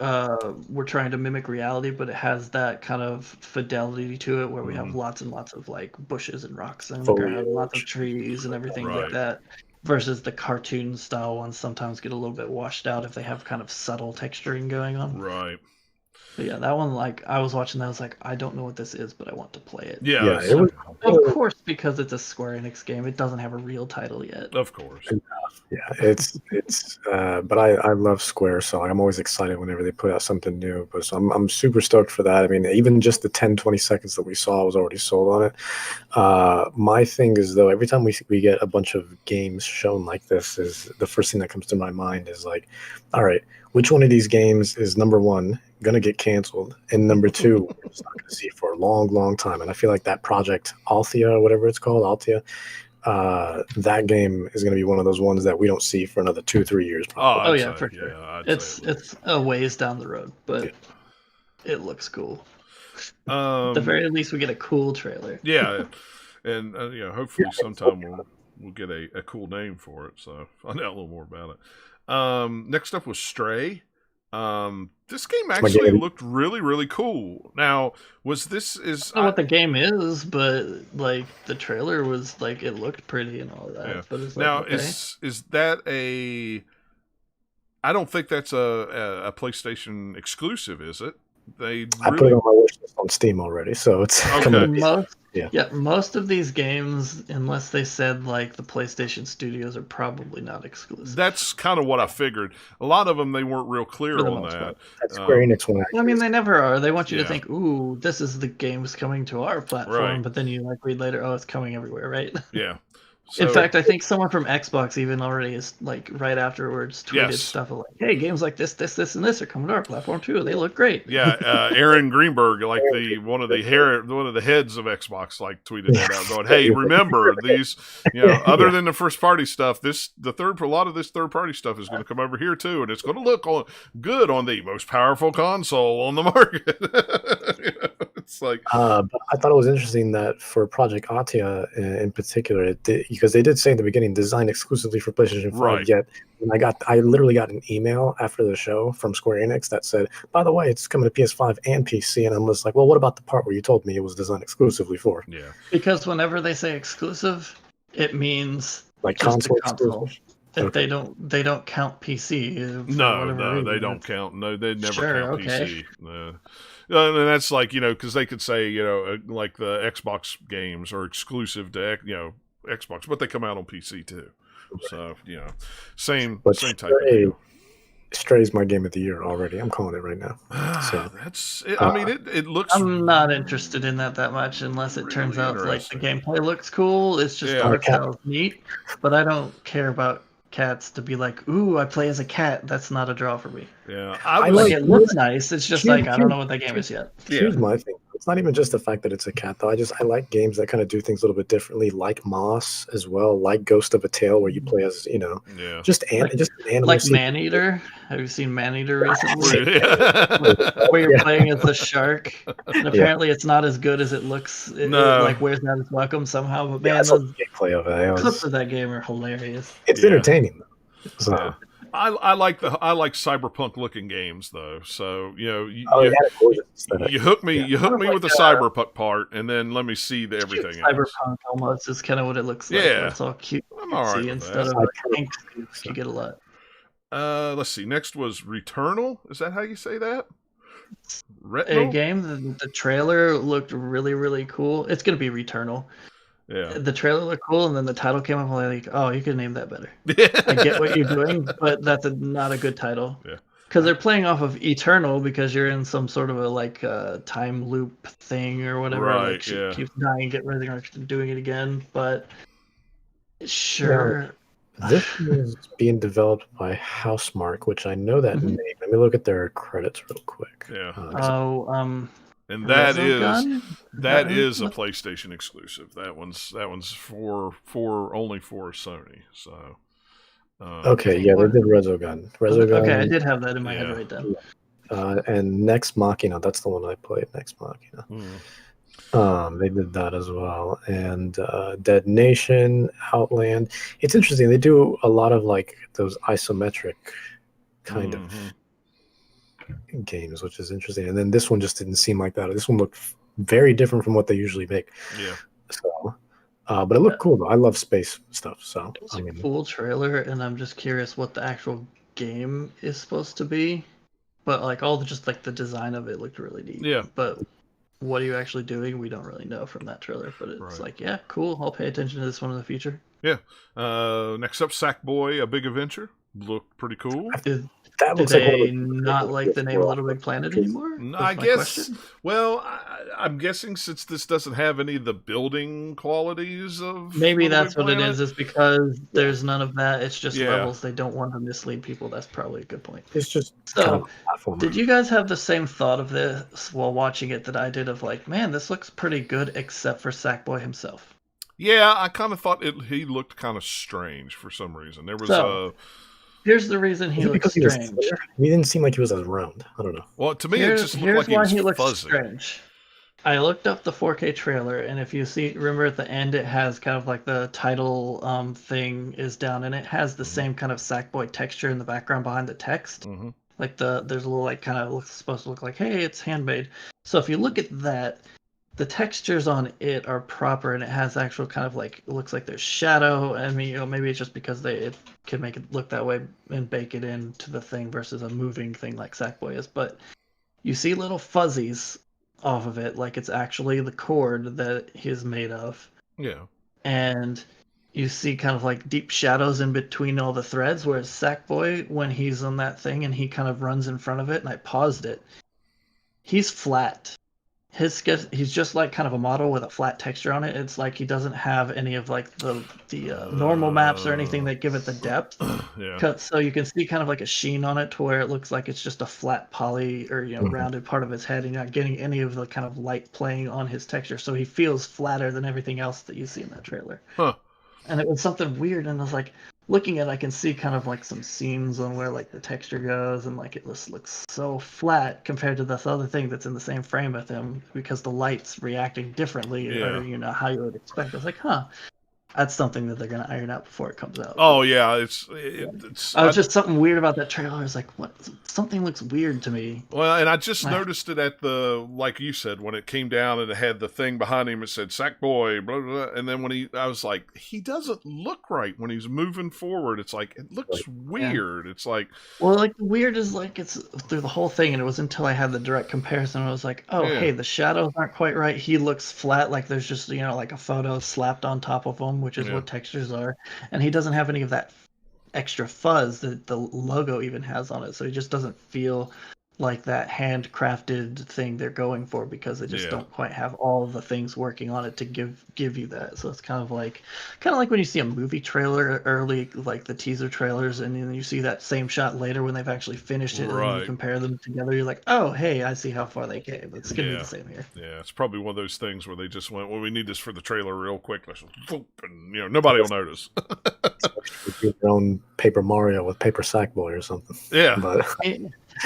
we're trying to mimic reality, but it has that kind of fidelity to it where we have lots and lots of like bushes and rocks and lots of trees and everything like that. Versus the cartoon style ones sometimes get a little bit washed out if they have kind of subtle texturing going on. Right. But yeah, that one, like, I was watching that, I was like, I don't know what this is, but I want to play it. Yeah. It was, of course, because it's a Square Enix game, it doesn't have a real title yet. Of course. Yeah, it's but I love Square, so I'm always excited whenever they put out something new. But so I'm super stoked for that. I mean, even just the 10-20 seconds that we saw, I was already sold on it. My thing is, though, every time we get a bunch of games shown like this, is the first thing that comes to my mind is like, all right, which one of these games is number one gonna get canceled, and number two, we're just not gonna see for a long time. And I feel like that Project Althea, or whatever it's called, Althea, that game is gonna be one of those ones that we don't see for another 2-3 years. Probably. For sure. Yeah, it's a ways down the road, but it looks cool. At the very least, we get a cool trailer. Yeah, and hopefully sometime we'll get a cool name for it. So find out a little more about it. Next up was Stray. This game actually looked really, really cool. Now, I don't know what the game is, but like the trailer was like it looked pretty and all that. Yeah. But it's now, is that I don't think that's a PlayStation exclusive, is it? I put it on my wish list on Steam already, so it's coming. Most of these games, unless they said like the PlayStation studios, are probably not exclusive. That's kind of what I figured. A lot of them, they weren't real clear on that. That's Square Enix one. I mean, they never are. They want you to think, "Ooh, this is the game's coming to our platform," but then you like read later, "Oh, it's coming everywhere," right? Yeah. So, in fact, I think someone from Xbox even already is like right afterwards tweeted stuff like, "Hey, games like this, and this are coming to our platform too. They look great." Yeah, Aaron Greenberg, like one of the heads of Xbox, like tweeted that out, going, "Hey, remember these? Other than the first party stuff, a lot of this third party stuff is going to come over here too, and it's going to look good on the most powerful console on the market." It's like, but I thought it was interesting that for Project Atia in particular, because they did say in the beginning, designed exclusively for PlayStation 5. Right. Yet, when I literally got an email after the show from Square Enix that said, "By the way, it's coming to PS5 and PC." And I'm just like, "Well, what about the part where you told me it was designed exclusively for?" Yeah. Because whenever they say exclusive, it means like just console a console. exclusive. Okay. They don't count PC. No, they don't count. No, they never count okay. PC. And that's like, because they could say, like the Xbox games are exclusive to, Xbox, but they come out on PC too. So, same type of deal. Stray's my game of the year already. I'm calling it right now. So that's it. I mean, it looks. I'm not interested in that much unless it turns out like the gameplay looks cool. It's just art style's neat, but I don't care about cats to be like, "Ooh, I play as a cat." That's not a draw for me. Yeah, it looks nice. It's just I don't know what that game is yet. Here's my thing. It's not even just the fact that it's a cat, though. I like games that kind of do things a little bit differently, like Moss as well, like Ghost of a Tale, where you play as, just an animal. Like Maneater. Have you seen Maneater recently? Where you're playing as a shark, and apparently it's not as good as it looks. It wears out its welcome somehow. But man, those gameplay of it. Clips of that game are hilarious. It's entertaining, though. So. Yeah. I like cyberpunk looking games though. So you hook me with the cyberpunk part, and then let me see everything. Cyberpunk almost is kind of what it looks like. Yeah, it's all cute. I'm all right instead that. of you get a lot. Let's see. Next was Returnal. Is that how you say that? A game. The trailer looked really, really cool. It's gonna be Returnal. Yeah. The trailer looked cool, and then the title came up. And like, oh, you could name that better. I get what you're doing, but that's not a good title. Yeah. Because they're playing off of Eternal, because you're in some sort of a time loop thing or whatever. Right. Like she keeps dying, get resurrected, and doing it again. But sure. Yeah. This is being developed by Housemarque, which I know that name. Let me look at their credits real quick. Yeah. And that is a PlayStation exclusive. That one's for only for Sony. So okay, yeah, they did Resogun. Okay, I did have that in my head right then. And Next Machina, that's the one I played. Next Machina. They did that as well, and Dead Nation, Outland. It's interesting. They do a lot of like those isometric kind of games, which is interesting. And then this one just didn't seem like that. This one looked very different from what they usually make. Yeah. So, but it looked cool though. I love space stuff. So it was a cool trailer, and I'm just curious what the actual game is supposed to be. But like the design of it looked really neat. Yeah. But what are you actually doing? We don't really know from that trailer. But it's like, yeah, cool. I'll pay attention to this one in the future. Yeah. Next up, Sackboy: A Big Adventure. Looked pretty cool. That looks like not like the name Little Big Planet anymore? I guess. Well, I'm guessing since this doesn't have any of the building qualities of maybe that's what it is because there's none of that. It's just levels. They don't want to mislead people. That's probably a good point. It's just did you guys have the same thought of this while watching it that I did of like, man, this looks pretty good except for Sackboy himself? Yeah, I kind of thought he looked kind of strange for some reason. There was here's the reason he looks strange. He didn't seem like he was as round. I don't know. Well, to me, it just looked like he was fuzzy. Strange. I looked up the 4K trailer, and if you remember at the end, it has kind of like the title thing is down, and it has the same kind of Sackboy texture in the background behind the text. Like there's a little like kind of supposed to look like, hey, it's handmade. So if you look at that, the textures on it are proper, and it has actual kind of like, it looks like there's shadow. I mean, maybe it's just because it can make it look that way and bake it into the thing versus a moving thing like Sackboy is. But you see little fuzzies off of it, like it's actually the cord that he's made of. Yeah. And you see kind of like deep shadows in between all the threads, whereas Sackboy, when he's on that thing and he kind of runs in front of it, and I paused it, he's flat. he's just like kind of a model with a flat texture on it. It's like he doesn't have any of like the normal maps or anything that give it the depth. Yeah. So you can see kind of like a sheen on it to where it looks like it's just a flat poly or rounded part of his head, and you're not getting any of the kind of light playing on his texture. So he feels flatter than everything else that you see in that trailer. Huh. And it was something weird, and I was like, looking at it, I can see kind of like some seams on where like the texture goes, and like it just looks so flat compared to this other thing that's in the same frame with him because the light's reacting differently, or how you would expect. I was like, that's something that they're gonna iron out before it comes out. Oh yeah, it's just something weird about that trailer. It's like, what? Something looks weird to me. Well, and I just noticed it at like you said, when it came down and it had the thing behind him. It said "Sackboy," blah, blah, blah. And then I was like, he doesn't look right when he's moving forward. It's like it looks weird. It's like, well, like the weird is like it's through the whole thing, and it was until I had the direct comparison. I was like, hey, the shadows aren't quite right. He looks flat, like there's just like a photo slapped on top of him, which is what textures are, and he doesn't have any of that extra fuzz that the logo even has on it, so he just doesn't feel like that handcrafted thing they're going for, because they just don't quite have all the things working on it to give you that. So it's kind of like when you see a movie trailer early, like the teaser trailers, and then you see that same shot later when they've actually finished it, and then you compare them together, you're like, oh hey, I see how far they came. It's gonna be the same here. Yeah, it's probably one of those things where they just went, well, we need this for the trailer real quick, and nobody will notice. Your own Paper Mario with Paper Sackboy or something. Yeah, but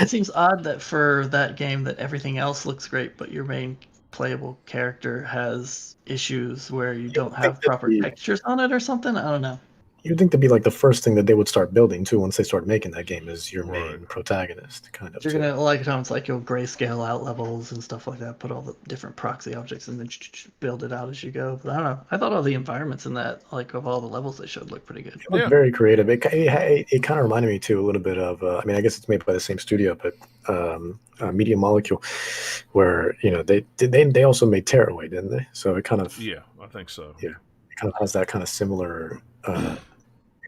it seems odd that for that game that everything else looks great, but your main playable character has issues where you don't have proper textures on it or something. I don't know. You'd think to be like the first thing that they would start building too once they start making that game is your main protagonist, kind of. You're gonna like how it's like you'll grayscale out levels and stuff like that, put all the different proxy objects and then build it out as you go. But I don't know. I thought all the environments in that, like of all the levels they showed, looked pretty good. It looked very creative. It kind of reminded me too a little bit of. I mean, I guess it's made by the same studio, but Media Molecule, where they also made Tearaway, didn't they? So it kind of I think so. Yeah, it kind of has that kind of similar.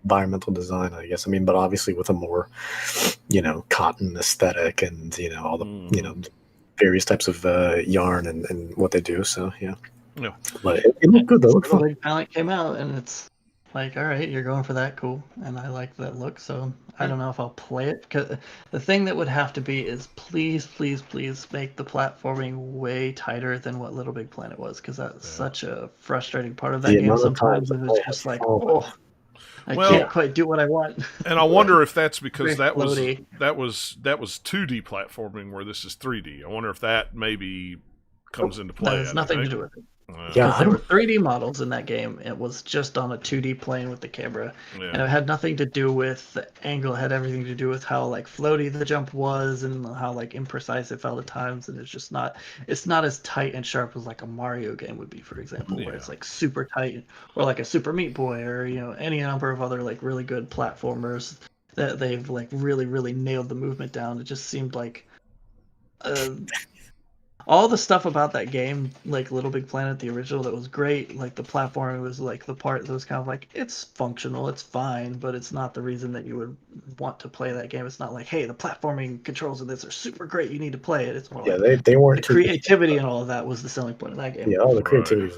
Environmental design, I guess. I mean, but obviously with a more, cotton aesthetic and all the various types of yarn and what they do. So yeah. But it looked good though. It looked fun. Big Palette came out, and it's like, all right, you're going for that, cool, and I like that look. So I don't know if I'll play it, because the thing that would have to be is please make the platforming way tighter than what Little Big Planet was, because that's such a frustrating part of that game. Sometimes it was just like, I can't quite do what I want. And I wonder if that's because that was 2D platforming, where this is 3D. I wonder if that maybe comes into play. That has nothing to do with it. Yeah, there were 3D models in that game. It was just on a 2D plane with the camera, and it had nothing to do with the angle. It had everything to do with how like floaty the jump was and how like imprecise it felt at times. And it's not as tight and sharp as like a Mario game would be, for example, where it's like super tight, or like a Super Meat Boy, or any number of other like really good platformers that they've like really nailed the movement down. It just seemed like. All the stuff about that game, like Little Big Planet, the original, that was great. Like the platforming was like the part that was kind of like, it's functional, it's fine, but it's not the reason that you would want to play that game. It's not like, hey, the platforming controls of this are super great, you need to play it. It's more like they weren't the creativity and all of that was the selling point of that game. Yeah, all the creativity.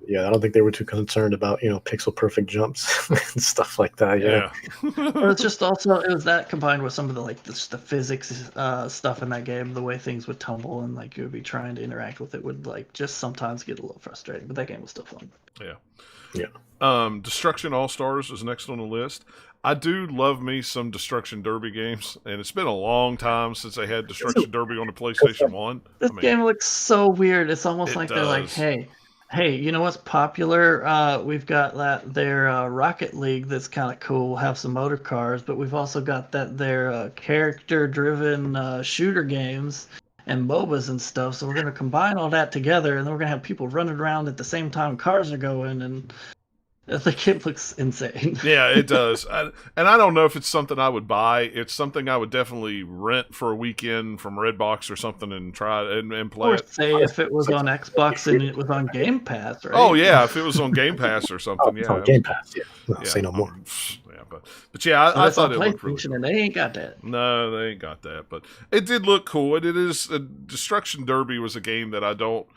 Yeah, I don't think they were too concerned about pixel perfect jumps and stuff like that. Yeah. But it's just also it was that combined with some of the like the physics stuff in that game, the way things would tumble and like you would be trying to interact with it would like just sometimes get a little frustrating. But that game was still fun. Yeah. Destruction All Stars is next on the list. I do love me some Destruction Derby games, and it's been a long time since I had Destruction Derby on the PlayStation 1. This game looks so weird. It's almost like they're like, hey, you know what's popular? We've got their Rocket League that's kind of cool. We'll have some motor cars, but we've also got their character-driven shooter games and MOBAs and stuff. So we're going to combine all that together, and then we're going to have people running around at the same time cars are going, and the game looks insane. Yeah, it does. And I don't know if it's something I would buy. It's something I would definitely rent for a weekend from Redbox or something and try and play it. Or say if it was on Xbox and it was on Game Pass, right? Oh, yeah, if it was on Game Pass or something, on Game Pass, say no more. Yeah. But yeah, I thought it looked really cool. And they ain't got that. No, they ain't got that. But it did look cool. It is Destruction Derby was a game that I don't.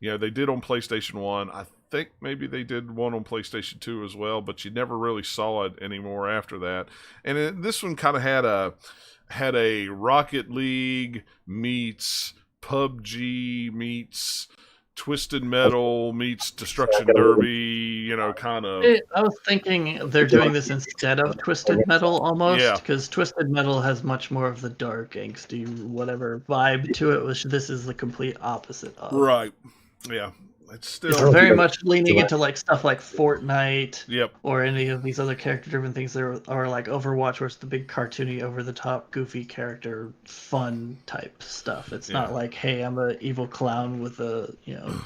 They did on PlayStation 1. I think maybe they did one on PlayStation 2 as well, but you never really saw it anymore after that. And this one kind of had a Rocket League meets PUBG meets Twisted Metal meets Destruction Derby, kind of. I was thinking they're doing this instead of Twisted Metal almost, because Twisted Metal has much more of the dark, angsty, whatever vibe to it, which this is the complete opposite of. Right. Yeah. It's very much leaning into like stuff like Fortnite, yep, or any of these other character-driven things that are like Overwatch, where it's the big cartoony, over-the-top, goofy character, fun type stuff. It's not like, hey, I'm an evil clown with a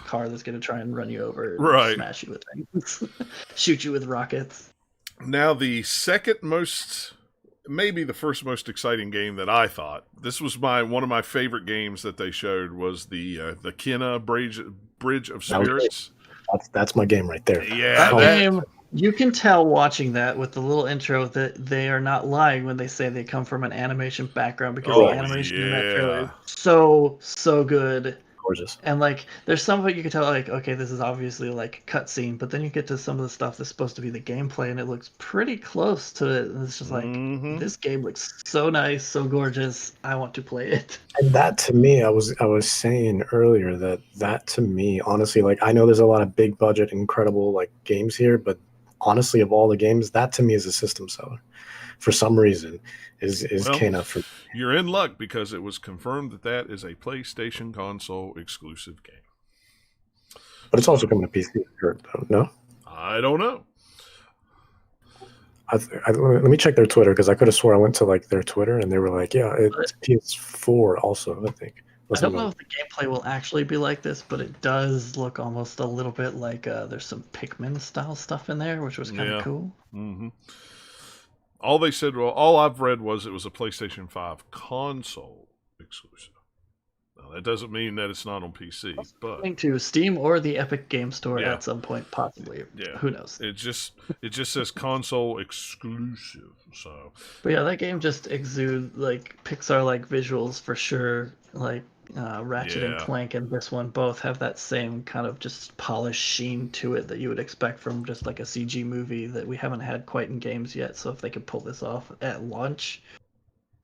car that's gonna try and run you over, and smash you with things, shoot you with rockets. Now the second most, maybe the first most exciting game that I thought, this was one of my favorite games that they showed, was the Kena Bridge of Spirits. That's my game right there. Yeah, that game, you can tell watching that with the little intro that they are not lying when they say they come from an animation background, because the animation in that trailer is so good. Gorgeous. And like there's some of it you can tell, like, okay, this is obviously like cutscene, but then you get to some of the stuff that's supposed to be the gameplay and it looks pretty close to it, and it's just like, this game looks so nice, so gorgeous, I want to play it. And that to me, I was saying earlier that to me, honestly, like, I know there's a lot of big budget incredible like games here, but honestly, of all the games, that to me is a system seller for some reason. Is Kena for. You're in luck, because it was confirmed that is a PlayStation console exclusive game. But it's also coming to PC, no? I don't know. Let me check their Twitter, because I could have swore I went to like their Twitter and they were like, yeah, it's PS4 also, I think. I don't know if the gameplay will actually be like this, but it does look almost a little bit like there's some Pikmin style stuff in there, which was kind of cool. Mm-hmm. All they said, all I've read was it was a PlayStation 5 console exclusive. Now, that doesn't mean that it's not on PC, but going to Steam or the Epic Game Store at some point, possibly. Yeah, who knows? It just says console exclusive. So, but yeah, that game just exudes like Pixar-like visuals for sure. Like Ratchet and Clank and this one both have that same kind of just polished sheen to it that you would expect from just like a CG movie that we haven't had quite in games yet. So if they could pull this off at launch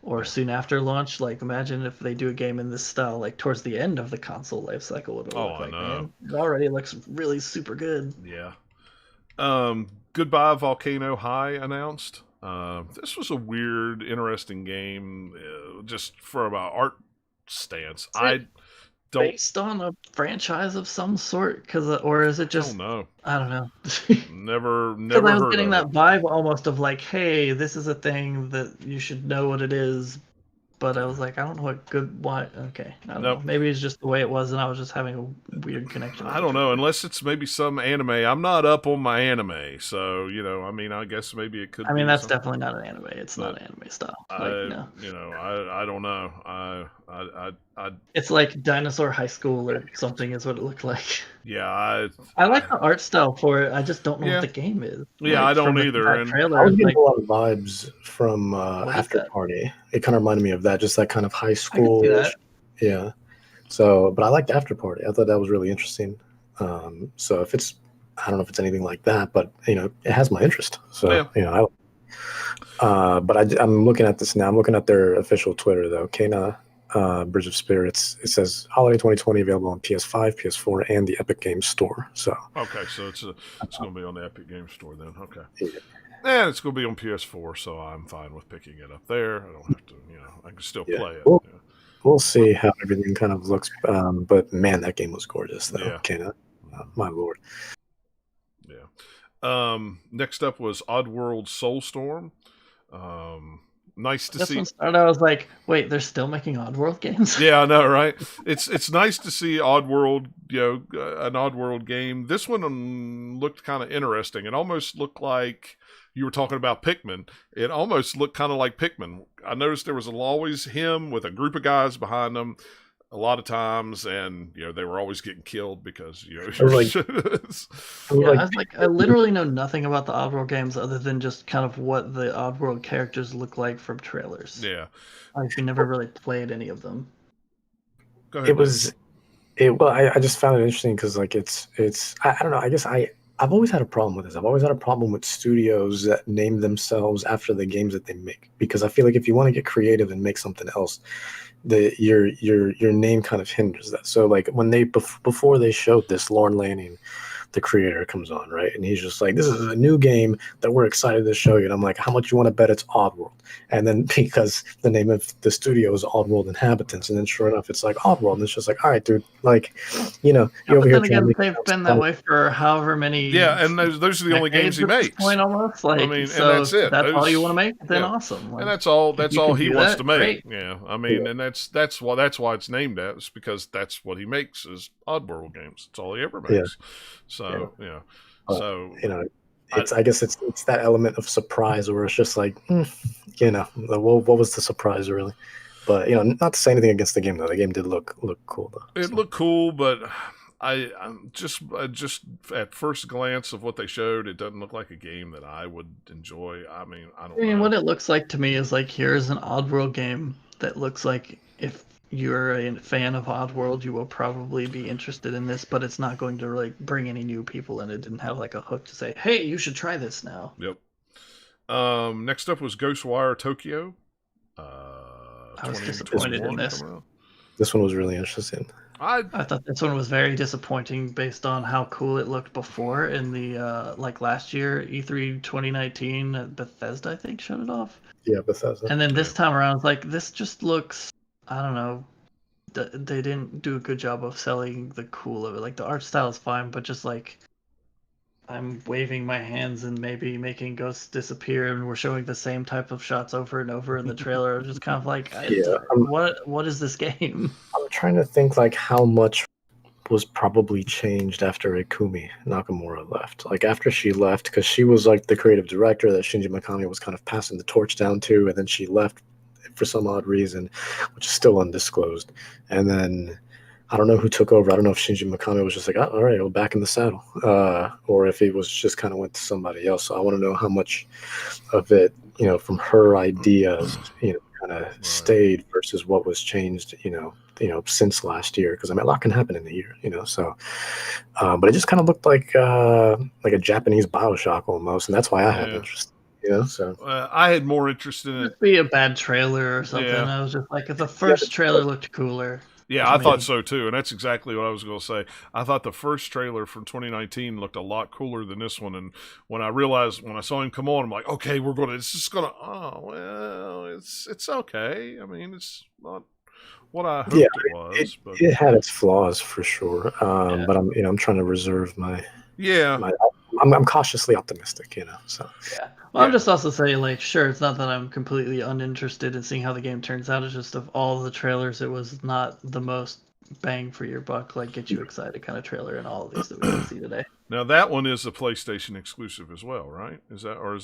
or soon after launch, like imagine if they do a game in this style, like towards the end of the console life cycle, what it would look like, man. It already looks really super good. Yeah. Goodbye Volcano High announced. This was a weird, interesting game, just from an art stance. I don't. Based on a franchise of some sort, or is it just? I don't know. Never. Because I was getting that vibe almost of like, hey, this is a thing that you should know what it is. But I was like, I don't know why. Okay, I don't know. Maybe it's just the way it was, and I was just having a weird connection. I don't know, unless it's maybe some anime. I'm not up on my anime, so I mean, I guess maybe it could. I mean, that's definitely not an anime. It's not anime style. No. I don't know. It's like Dinosaur High School or something is what it looked like. Yeah, I like the art style for it. I just don't know what the game is. Yeah, I don't either. And trailer, I was getting a lot of vibes from After Party. It kind of reminded me of that, just that kind of high school. Yeah. So, but I liked After Party. I thought that was really interesting. So if it's, I don't know if it's anything like that, but it has my interest. So but I'm looking at this now. I'm looking at their official Twitter though. Kena Bridge of Spirits. It says holiday 2020 available on PS5, PS4, and the Epic Games Store. So okay, so it's going to be on the Epic Games Store then. Okay, and it's going to be on PS4, so I'm fine with picking it up there. I don't have to, I can still play it. We'll see how everything kind of looks. But man, that game was gorgeous though. Yeah. Kena, my lord. Yeah. Next up was Oddworld Soulstorm. Nice to see. One started, I was like, wait, they're still making Oddworld games? Yeah, I know, right? It's nice to see Oddworld, an Oddworld game. This one looked kind of interesting. It almost looked like you were talking about Pikmin. It almost looked kind of like Pikmin. I noticed there was always him with a group of guys behind him. a lot of times, and they were always getting killed because I literally know nothing about the Oddworld games other than just kind of what the Oddworld characters look like from trailers. Yeah, I've never really played any of them. Go ahead. I just found it interesting because I don't know. I guess I've always had a problem with this. I've always had a problem with studios that name themselves after the games that they make, because I feel like if you want to get creative and make something else, your name kind of hinders that. So like when before they showed this, Lorne Lanning, the creator, comes on, right, and he's just like, this is a new game that we're excited to show you, and I'm like, how much you want to bet it's Oddworld? And then because the name of the studio is Oddworld Inhabitants, and then sure enough it's like Oddworld, and it's just like, all right, dude, like, you're over here again, they've been that way for however many. Yeah, and those are the only games he makes. Point almost, like, I mean, so and that's it. That's all you want to make. Then awesome. Like, and that's all he wants to make. Great. Yeah, I mean, and that's why it's named that. It's because that's what he makes is Oddworld games. That's all he ever makes. Yeah. So I guess it's that element of surprise where it's just like, what was the surprise really? But not to say anything against the game though. The game did look cool though. It looked cool, but I'm just at first glance of what they showed, it doesn't look like a game that I would enjoy. I mean, I don't know. What it looks like to me is like, here's an Oddworld game that looks like if you're a fan of Oddworld, you will probably be interested in this, but it's not going to really bring any new people in. It didn't have like a hook to say, hey, you should try this now. Yep. Next up was Ghostwire Tokyo. I was disappointed in this. This one was really interesting. I thought this one was very disappointing based on how cool it looked before in the last year, E3 2019 at Bethesda, I think, showed it off. Yeah, Bethesda. And then this time around, it's like, this just looks, I don't know, they didn't do a good job of selling the cool of it. Like, the art style is fine, but just like, I'm waving my hands and maybe making ghosts disappear, and we're showing the same type of shots over and over in the trailer. Just kind of like, what is this game? I'm trying to think like how much was probably changed after Ikumi Nakamura left. Like after she left, because she was like the creative director that Shinji Mikami was kind of passing the torch down to, and then she left for some odd reason, which is still undisclosed. And then I don't know who took over. I don't know if Shinji Mikami was just like, all right, we're back in the saddle, or if he was just kind of went to somebody else. So I want to know how much of it, from her ideas, kind of stayed versus what was changed, since last year. Because I mean, a lot can happen in a year, So, but it just kind of looked like a Japanese BioShock almost, and that's why I had interest. So I had more interest in it. It'd be a bad trailer or something. I was just like, if the first trailer looked cooler. Yeah, I thought so too, and that's exactly what I was going to say. I thought the first trailer from 2019 looked a lot cooler than this one, and when I saw him come on, I'm like, okay, it's okay. I mean, it's not what I hoped it was. But it had its flaws for sure, but I'm trying to reserve my. I'm cautiously optimistic, So yeah. Well, I'm just also saying, like, sure, it's not that I'm completely uninterested in seeing how the game turns out. It's just of all the trailers, it was not the most bang for your buck, like get you excited kind of trailer in all of these that we can see today. Now that one is a PlayStation exclusive as well, right? Is that a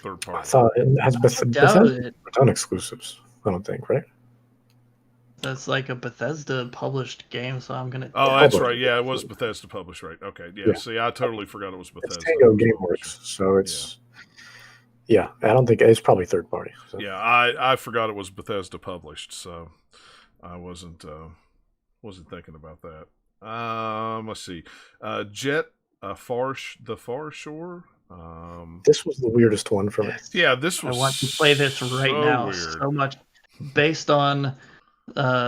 third party? I thought it has Bethesda done exclusives. I don't think, right? That's like a Bethesda published game, so I'm gonna. Oh, that's right. Yeah, it was Bethesda published, right? Okay, yeah. See, I totally forgot it was Bethesda. It's Tango GameWorks, so it's. Yeah, I don't think it's probably third party. So. Yeah, I forgot it was Bethesda published, so I wasn't thinking about that. Let's see, Jet the Far Shore. This was the weirdest one for me. Yeah, this was. I want to play this right now weird. so much, based on.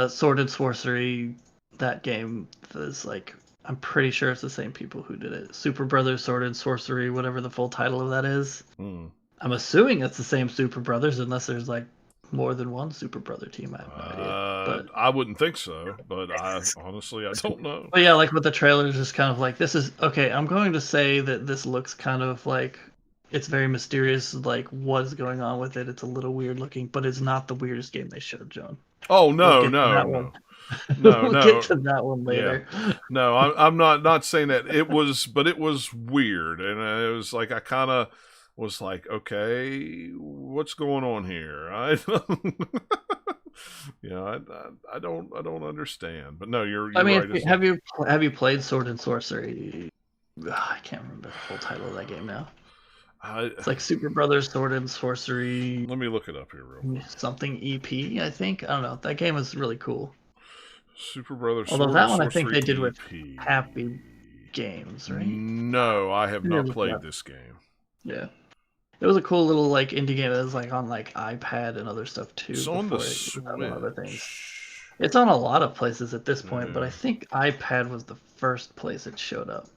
Sword and Sorcery, that game is like, I'm pretty sure it's the same people who did it. Super Brothers, Sword and Sorcery, whatever the full title of that is. I'm assuming it's the same Super Brothers, unless there's like more than one Super Brother team. I have no idea. I wouldn't think so, but I don't know. But yeah, like with the trailers, just kind of like, this is okay. I'm going to say that this looks kind of like, it's very mysterious, like what's going on with it. It's a little weird looking, but it's not the weirdest game they showed, Joan. Oh no. We'll get to that one later. Yeah. No, I'm not saying that. It was weird, and it was like I kind of. Was like, okay, what's going on here? I don't know. Yeah, like with the trailers, just kind of like, this is okay. I'm going to say that this looks kind of like, it's very mysterious, like what's going on with it. It's a little weird looking, but it's not the weirdest game they showed, Joan. No, I'm not saying that. It was, but it was weird, and it was like I kind of was like, okay, what's going on here? I don't understand. But no, you're I mean, right. have you played Sword and Sorcery? I can't remember the full title of that game now. It's like Super Brothers Sword and Sorcery. Let me look it up here real quick. Something EP, I think. I don't know. That game is really cool. Super Brothers. Although Sword that and one I think Sorcery they did with EP. Happy Games, right? No, I have not look played that. this game. Yeah. It was a cool little like indie game that was like on like iPad and other stuff too. It's on the Switch. Other things. It's on a lot of places at this point, but I think iPad was the first place it showed up.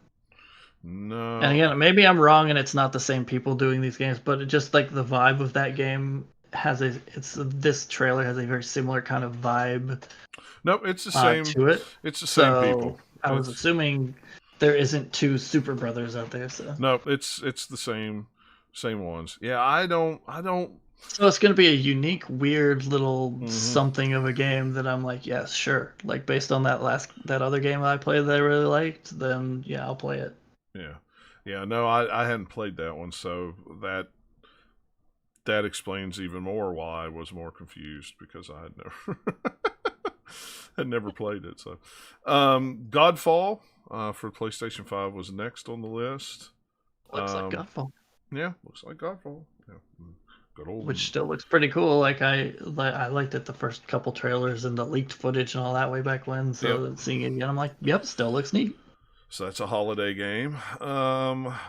No. And again, maybe I'm wrong and it's not the same people doing these games, but it just like the vibe of that game this trailer has a very similar kind of vibe. No, it's the same to it. It's the same people. I was assuming there isn't two Super Brothers out there, so. No, it's the same ones. Yeah, I don't. So it's going to be a unique, weird little something of a game that I'm like, yes, sure. Like based on that other game I played that I really liked, then yeah, I'll play it. Yeah. No, I hadn't played that one, so that explains even more why I was more confused because I had never played it. So, Godfall for PlayStation 5 was next on the list. Looks like Godfall. Yeah, looks like Godfall. Yeah. Good old. Which still looks pretty cool. Like I liked it the first couple trailers and the leaked footage and all that way back when. So seeing it again, I'm like, yep, still looks neat. So that's a holiday game.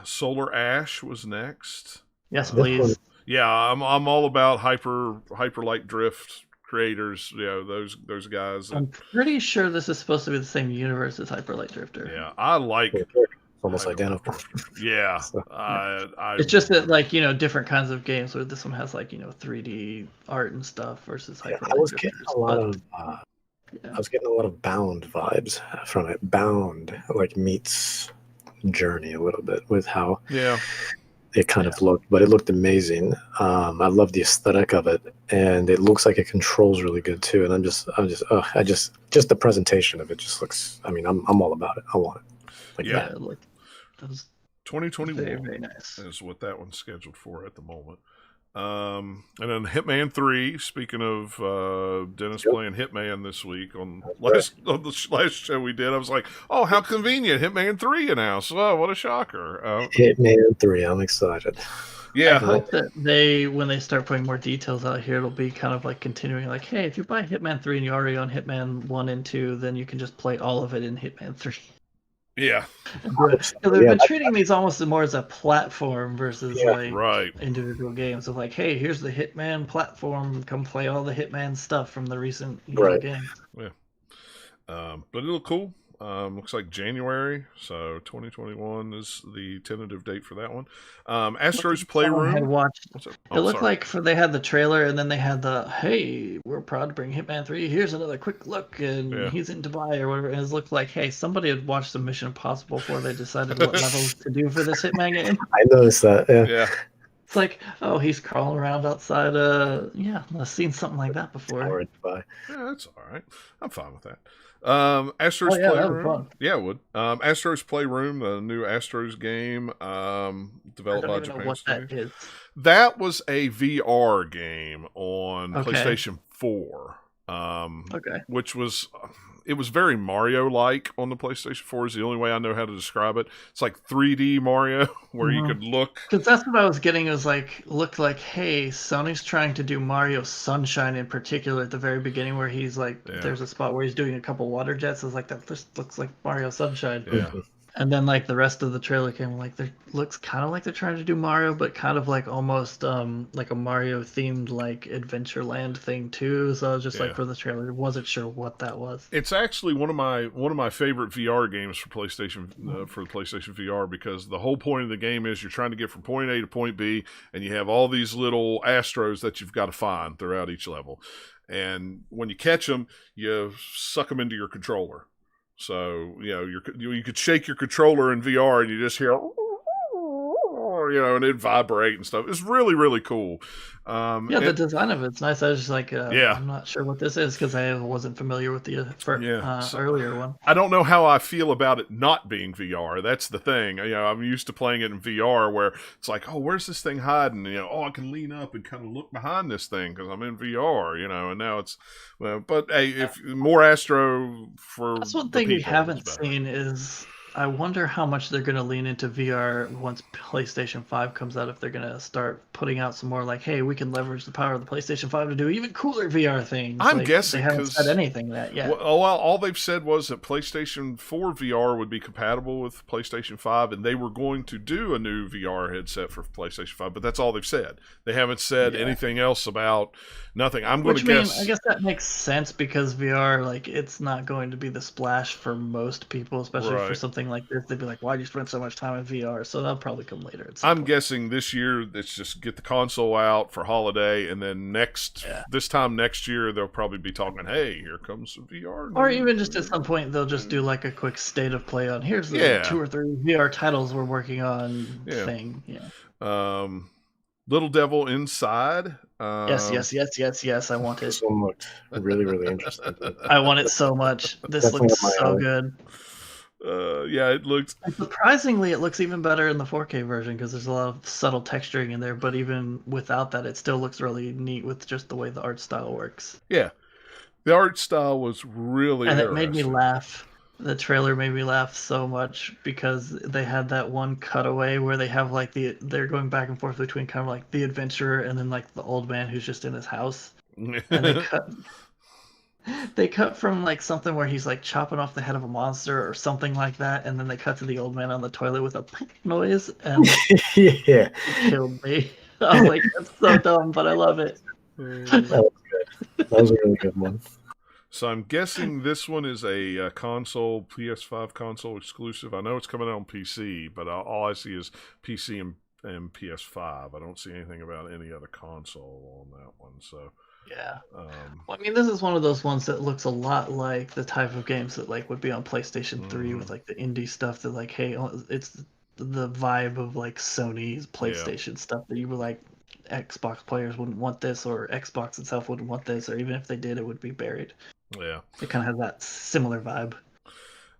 Solar Ash was next. Yes, please. Yeah, I'm all about hyper light drift creators. Yeah, those guys. I'm pretty sure this is supposed to be the same universe as Hyper Light Drifter. Yeah, I like. Almost identical. Yeah, So, it's just that like different kinds of games where this one has like 3D art and stuff versus Hyper Light I was Drifters, getting a lot of. I was getting a lot of Bound vibes from it. Bound like meets Journey a little bit with how it kind of looked, but it looked amazing. I love the aesthetic of it, and it looks like it controls really good too. And I'm just the presentation of it just looks. I mean, I'm all about it. I want it. Like yeah, it looked. That was 2021 very, very nice. is what that one's scheduled for at the moment. And then Hitman 3, speaking of Dennis playing Hitman this week on the last show we did, I was like, oh, how convenient, Hitman 3 announced. Oh, what a shocker. Hitman 3, I'm excited. Yeah. I hope that when they start putting more details out here, it'll be kind of like continuing like, hey, if you buy Hitman 3 and you already own Hitman 1 and 2, then you can just play all of it in Hitman 3. Yeah. They've been treating these almost more as a platform versus individual games of like, hey, here's the Hitman platform. Come play all the Hitman stuff from the recent games. Yeah. But it'll look cool. Looks like January, so 2021 is the tentative date for that one. Astro's Playroom. It looked like they had the trailer and then they had hey, we're proud to bring Hitman 3. Here's another quick look, and he's in Dubai or whatever. And it looked like, hey, somebody had watched some Mission Impossible before they decided what levels to do for this Hitman game. I noticed that. Yeah. It's like, oh, he's crawling around outside. I've seen something like that before. Yeah, that's all right. I'm fine with that. Astro's Playroom. Yeah, it would. Astro's Playroom, the new Astros game, developed by Japan. What that is. That was a VR game on PlayStation 4. Which was it was very Mario-like on the PlayStation 4 is the only way I know how to describe it. It's like 3D Mario where you could look. Because that's what I was getting. It was like, looked like, hey, Sony's trying to do Mario Sunshine in particular at the very beginning where he's like, there's a spot where he's doing a couple water jets. I was like, that just looks like Mario Sunshine. Yeah. And then like the rest of the trailer came like looks kind of like they're trying to do Mario, but kind of like almost like a Mario themed like Adventureland thing too. So I was just like for the trailer, wasn't sure what that was. It's actually one of my favorite VR games for PlayStation for the PlayStation VR because the whole point of the game is you're trying to get from point A to point B, and you have all these little Astros that you've got to find throughout each level, and when you catch them, you suck them into your controller. So, you could shake your controller in VR and you just hear, and it'd vibrate and stuff. It's really, really cool. The design of it's nice. I was just like, I'm not sure what this is because I wasn't familiar with the earlier one. I don't know how I feel about it not being VR. That's the thing. I'm used to playing it in VR where it's like, oh, where's this thing hiding? I can lean up and kind of look behind this thing because I'm in VR. And now it's, but hey, if more Astro for that's one thing we haven't seen is. I wonder how much they're going to lean into VR once PlayStation 5 comes out, if they're going to start putting out some more like, hey, we can leverage the power of the PlayStation 5 to do even cooler VR things. I'm guessing they haven't said anything that yet. Well, all they've said was that PlayStation 4 VR would be compatible with PlayStation 5, and they were going to do a new VR headset for PlayStation 5, but that's all they've said. They haven't said anything else about nothing. I'm going to guess. I guess that makes sense because VR, it's not going to be the splash for most people, especially for something like this. They'd be like, why do you spend so much time in VR? So that'll probably come later. I'm guessing this year, let's just get the console out for holiday, and then this time next year, they'll probably be talking, hey, here comes some VR. Or even just at some point, they'll just do a quick state of play on, here's the 2 or 3 VR titles we're working on thing. Yeah. Little Devil Inside. Yes. I want it. This one looked really, really interesting. I want it so much. This looks so good. It looks. Surprisingly, it looks even better in the 4K version because there's a lot of subtle texturing in there. But even without that, it still looks really neat with just the way the art style works. Yeah, the art style was really. And it made me laugh. The trailer made me laugh so much because they had that one cutaway where they have they're going back and forth between kind of the adventurer and then the old man who's just in his house, and they cut from something where he's chopping off the head of a monster or something like that, and then they cut to the old man on the toilet with a noise, and it killed me. I'm like, that's so dumb, but I love it. That was good. That was a really good one. So I'm guessing this one is a console, PS5 console exclusive. I know it's coming out on PC, but all I see is PC and PS5. I don't see anything about any other console on that one. So yeah. Well, I mean, this is one of those ones that looks a lot like the type of games that would be on PlayStation 3 with the indie stuff that hey, it's the vibe of Sony's PlayStation stuff that you were Xbox players wouldn't want this, or Xbox itself wouldn't want this, or even if they did, it would be buried. Yeah. It kind of has that similar vibe.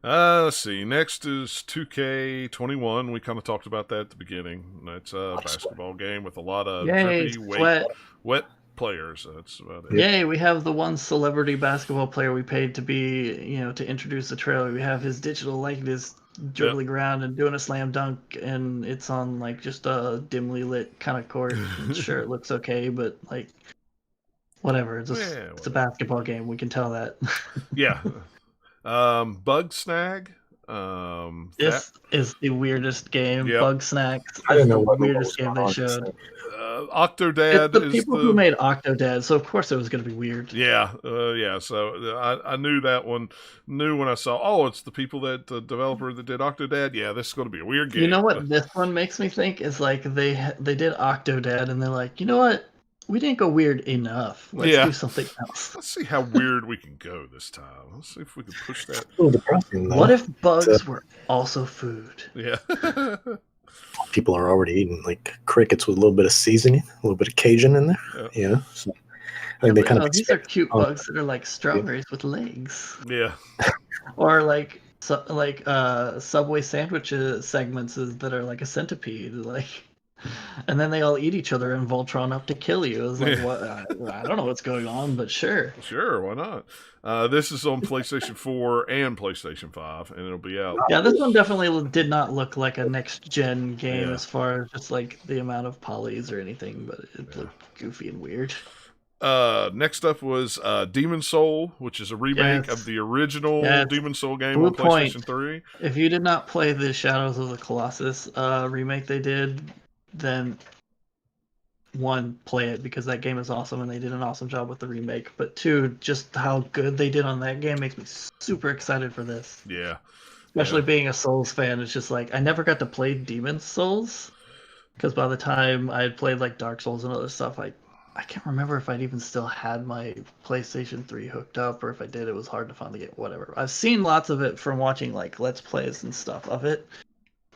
Let's see. Next is 2K21. We kind of talked about that at the beginning. That's a basketball game with a lot of drippy, wet players. That's about it. Yay, we have the one celebrity basketball player we paid to be, to introduce the trailer. We have his digital likeness dribbling around and doing a slam dunk, and it's on just a dimly lit kind of court. Sure, it looks okay, but whatever. It's a basketball game. We can tell that. Yeah. Bug Snag. This is the weirdest game. Yep. Bug Snacks. I didn't know what the weirdest game they showed. Octodad it's the people who made Octodad, so of course it was going to be weird. Yeah, So I knew that one. Knew when I saw, oh, it's the people the developer that did Octodad. Yeah, this is going to be a weird game. You know what this one makes me think is they did Octodad and they're like, you know what? We didn't go weird enough. Let's do something else. Let's see how weird we can go this time. Let's see if we can push that. What if bugs were also food? Yeah. People are already eating crickets with a little bit of seasoning, a little bit of Cajun in there. Yeah. So I think they kind of these are cute bugs that are like strawberries with legs. Yeah. Or Subway sandwiches segments that are like a centipede, and then they all eat each other and Voltron up to kill you. It's what? I don't know what's going on, but sure. Sure, why not? This is on PlayStation 4 and PlayStation 5, and it'll be out. Yeah, this one definitely did not look like a next-gen game as far as just the amount of polys or anything, but it looked goofy and weird. Next up was Demon Soul, which is a remake of the original Demon Soul game on PlayStation 3. If you did not play the Shadows of the Colossus remake they did, then one, play it because that game is awesome and they did an awesome job with the remake. But two, just how good they did on that game makes me super excited for this. Yeah. Especially being a Souls fan, it's just I never got to play Demon Souls because by the time I had played Dark Souls and other stuff, I can't remember if I'd even still had my PlayStation 3 hooked up, or if I did, it was hard to find the game. Whatever. I've seen lots of it from watching Let's Plays and stuff of it,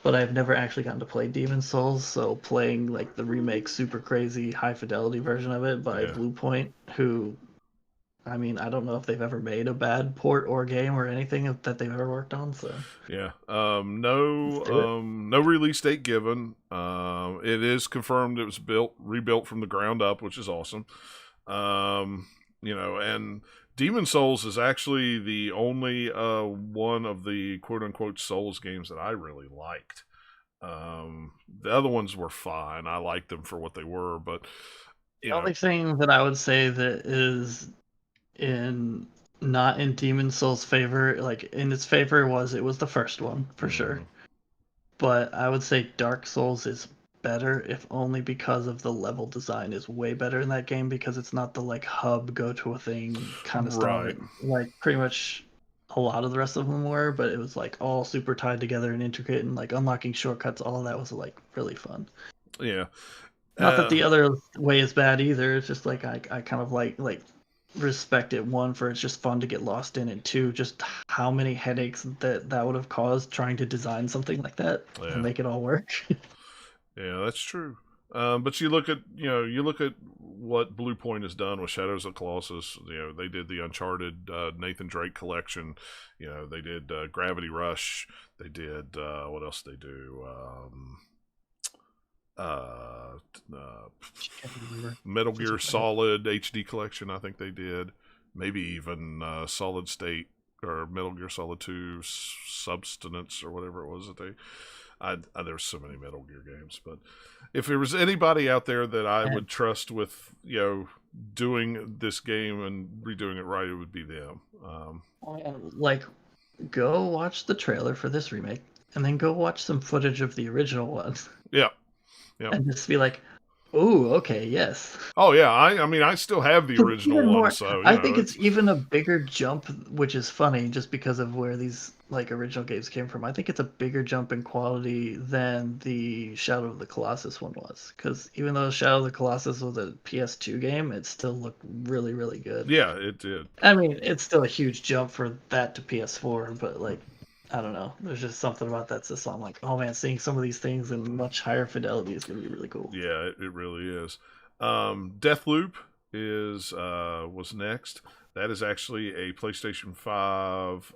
but I've never actually gotten to play Demon Souls. So playing like the remake, super crazy, high fidelity version of it by Blue Point, who, I mean, I don't know if they've ever made a bad port or game or anything that they've ever worked on. So yeah, no release date given. It is confirmed it was rebuilt from the ground up, which is awesome. And Demon Souls is actually the only one of the quote unquote Souls games that I really liked. The other ones were fine. I liked them for what they were, but the only thing that I would say that is not in Demon Souls' favor, like in its favor, it was the first one for sure. But I would say Dark Souls is better, if only because of the level design is way better in that game, because it's not the like hub go to a thing kind of style, like pretty much a lot of the rest of them were, but it was like all super tied together and intricate, and like unlocking shortcuts, all of that was like really fun. Yeah. Not that the other way is bad either. It's just like I kind of like respect it, one, for it's just fun to get lost in, and two, just how many headaches that would have caused trying to design something like that and make it all work. Yeah, that's true. But you look at what Blue Point has done with Shadows of Colossus. They did the Uncharted Nathan Drake collection. They did Gravity Rush. They did what else did they do? Metal Gear Solid HD collection, I think they did. Maybe even Solid State or Metal Gear Solid 2 Substance or whatever it was that they. There's so many Metal Gear games, but if there was anybody out there that I would trust with doing this game and redoing it right, it would be them. Like, go watch the trailer for this remake, and then go watch some footage of the original one. Yeah. And just be like, ooh, okay, yes. Oh yeah, I mean I still have the original one, so I think it's even a bigger jump, which is funny just because of where these like original games came from. I think it's a bigger jump in quality than the Shadow of the Colossus one was, because even though Shadow of the Colossus was a PS2 game, it still looked really, really good. Yeah, it did. I mean, it's still a huge jump for that to PS4, but like, I don't know. There's just something about that system. I'm like, oh man, seeing some of these things in much higher fidelity is going to be really cool. Yeah, it really is. Deathloop was next. That is actually a PlayStation 5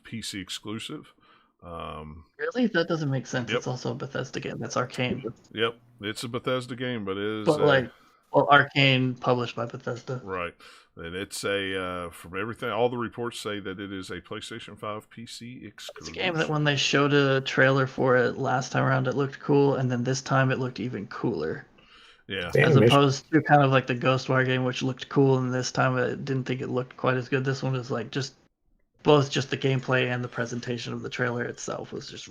PC exclusive. Really? That doesn't make sense. Yep. It's also a Bethesda game. That's Arcane. Yep, it's a Bethesda game, but it is. But Arcane published by Bethesda. Right. And it's from everything, all the reports say that it is a PlayStation 5 PC exclusive. It's a game that when they showed a trailer for it last time around, it looked cool, and then this time it looked even cooler. Yeah. As opposed to kind of like the Ghostwire game, which looked cool, and this time I didn't think it looked quite as good. This one is like both the gameplay and the presentation of the trailer itself was just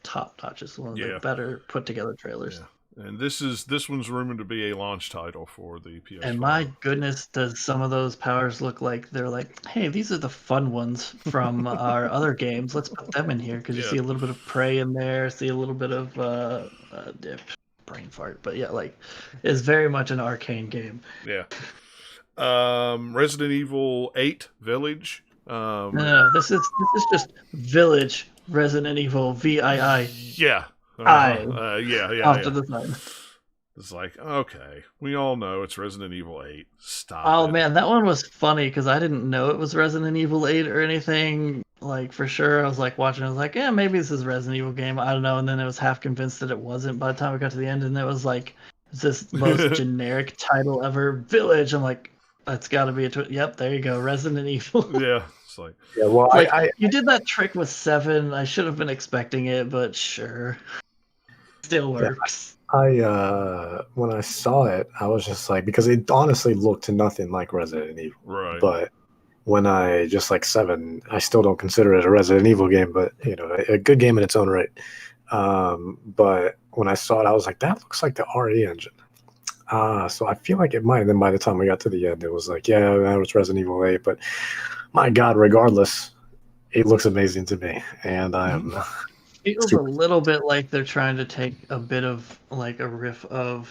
top notch. It's one of the better put together trailers. Yeah. And this one's rumored to be a launch title for the PS5. And my goodness, does some of those powers look like they're like, hey, these are the fun ones from our other games. Let's put them in here, because you see a little bit of Prey in there, see a little bit of brain fart, but yeah, like it's very much an Arcane game. Yeah. Resident Evil 8 Village. No, this is just Village Resident Evil VII. Yeah. After the time. It's like, okay, we all know it's Resident Evil 8. Stop. Oh man, that one was funny because I didn't know it was Resident Evil 8 or anything. Like for sure, I was like watching. I was like, yeah, maybe this is a Resident Evil game. I don't know. And then I was half convinced that it wasn't. By the time we got to the end, and it was like, it's this most generic title ever, Village. I'm like, that's got to be a. Yep, there you go, Resident Evil. Yeah. Like, well, you did that trick with 7. I should have been expecting it, but sure, still works. When I saw it, I was just like, because it honestly looked nothing like Resident Evil. Right. But when I just like 7, I still don't consider it a Resident Evil game, but a good game in its own right. But when I saw it, I was like, that looks like the RE engine. So I feel like it might. And then by the time we got to the end, it was like, yeah, that was Resident Evil 8, but. My God, regardless, it looks amazing to me, and I am. Feels a little bit like they're trying to take a bit of like a riff of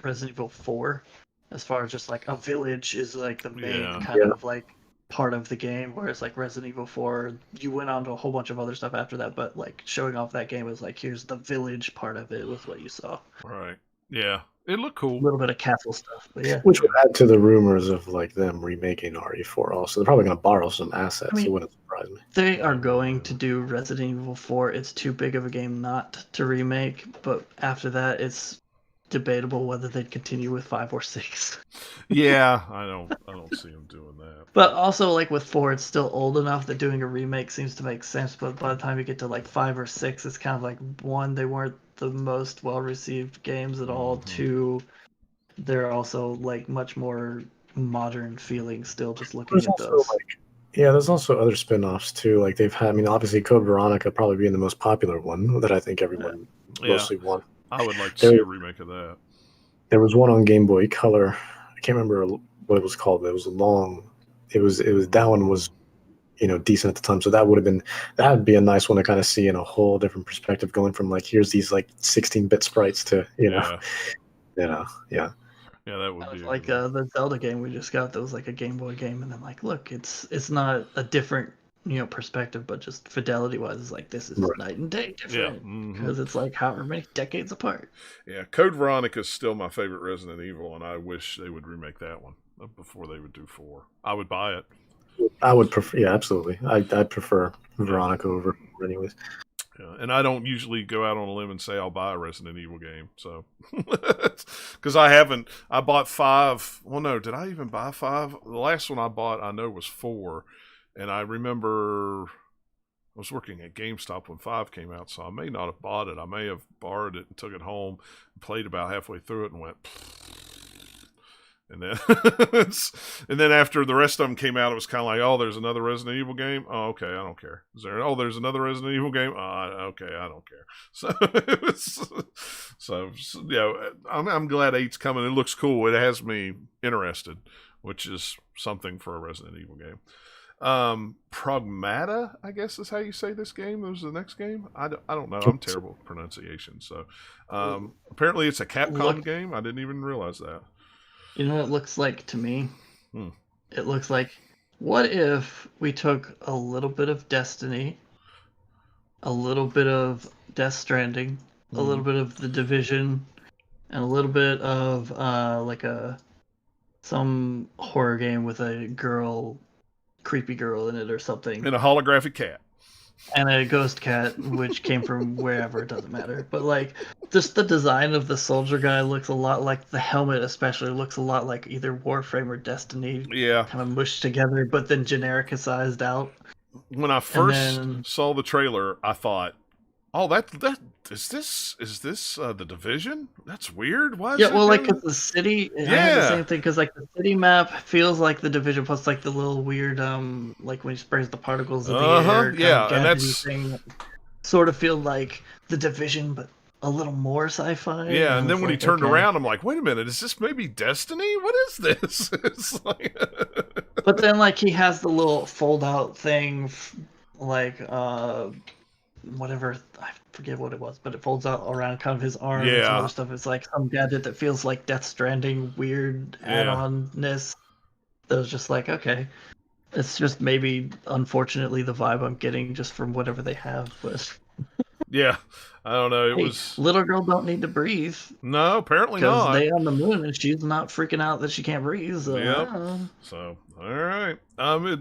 Resident Evil 4, as far as just like a village is like the main kind of like part of the game, whereas like Resident Evil 4, you went on to a whole bunch of other stuff after that, but like showing off that game was like, here's the village part of it was what you saw. Right. Yeah. It looked cool. A little bit of castle stuff, but yeah. Which would add to the rumors of like them remaking RE4 also. They're probably going to borrow some assets. I mean, it wouldn't surprise me. They are going to do Resident Evil 4. It's too big of a game not to remake, but after that, it's debatable whether they'd continue with 5 or 6. Yeah, I don't see them doing that. But also, like with 4, it's still old enough that doing a remake seems to make sense. But by the time you get to like 5 or 6, it's kind of like, 1, they weren't the most well-received games at all. 2, they're also like much more modern feeling still just looking at those. There's also other spin-offs too. Like they've had, I mean, obviously Code Veronica probably being the most popular one that I think everyone mostly wants. I would like to see a remake of that. There was one on Game Boy Color. I can't remember what it was called. It was long. It was that one was, decent at the time. So that would be a nice one to kind of see in a whole different perspective, going from like here's these like 16-bit sprites to yeah. Yeah, that would be like the Zelda game we just got. That was like a Game Boy game, and I'm like, look, it's not a different perspective, but just fidelity wise, it's like this is night and day different because it's like however many decades apart. Yeah, Code Veronica is still my favorite Resident Evil, and I wish they would remake that one before they would do 4. I would buy it. I would prefer, yeah, absolutely. I'd prefer Veronica over anyways. Yeah, and I don't usually go out on a limb and say I'll buy a Resident Evil game, so because I bought 5. Well, no, did I even buy 5? The last one I bought, I know, was 4, and I remember I was working at GameStop when 5 came out, so I may not have bought it. I may have borrowed it and took it home, and played about halfway through it, and went. And then, and then after the rest of them came out, it was kind of like, oh, there's another Resident Evil game. Oh, okay, I don't care. There's another Resident Evil game. Okay, I don't care. So I'm glad 8's coming. It looks cool. It has me interested, which is something for a Resident Evil game. Pragmata, I guess is how you say this game. It was the next game. I don't know. I'm terrible with pronunciation. So apparently it's a Capcom game. I didn't even realize that. You know what it looks like to me? It looks like, what if we took a little bit of Destiny, a little bit of Death Stranding, a little bit of The Division, and a little bit of some horror game with a creepy girl in it or something. And a holographic cat. And a ghost cat, which came from wherever, it doesn't matter. But like, just the design of the soldier guy looks a lot like the helmet, especially looks a lot like either Warframe or Destiny. Yeah, kind of mushed together, but then genericized out. When I first saw the trailer, I thought, "Oh, that is this the Division? That's weird. Why?" Like cause the city. I had the same thing because like the city map feels like the Division, plus like the little weird like when he sprays the particles in the air. Yeah, and that's thing, sort of feel like the Division, but a little more sci-fi. Yeah, and then when he turned around, I'm like, wait a minute, is this maybe Destiny? What is this? It's like... But then like he has the little fold-out thing, like whatever, I forget what it was, but it folds out around kind of his arm and some other stuff. It's like some gadget that feels like Death Stranding weird add-on-ness. That was just like, okay. It's just maybe, unfortunately, the vibe I'm getting just from whatever they have. But yeah, I don't know. It was little girl don't need to breathe. No, apparently not. Because they on the moon and she's not freaking out that she can't breathe. So, so all right. It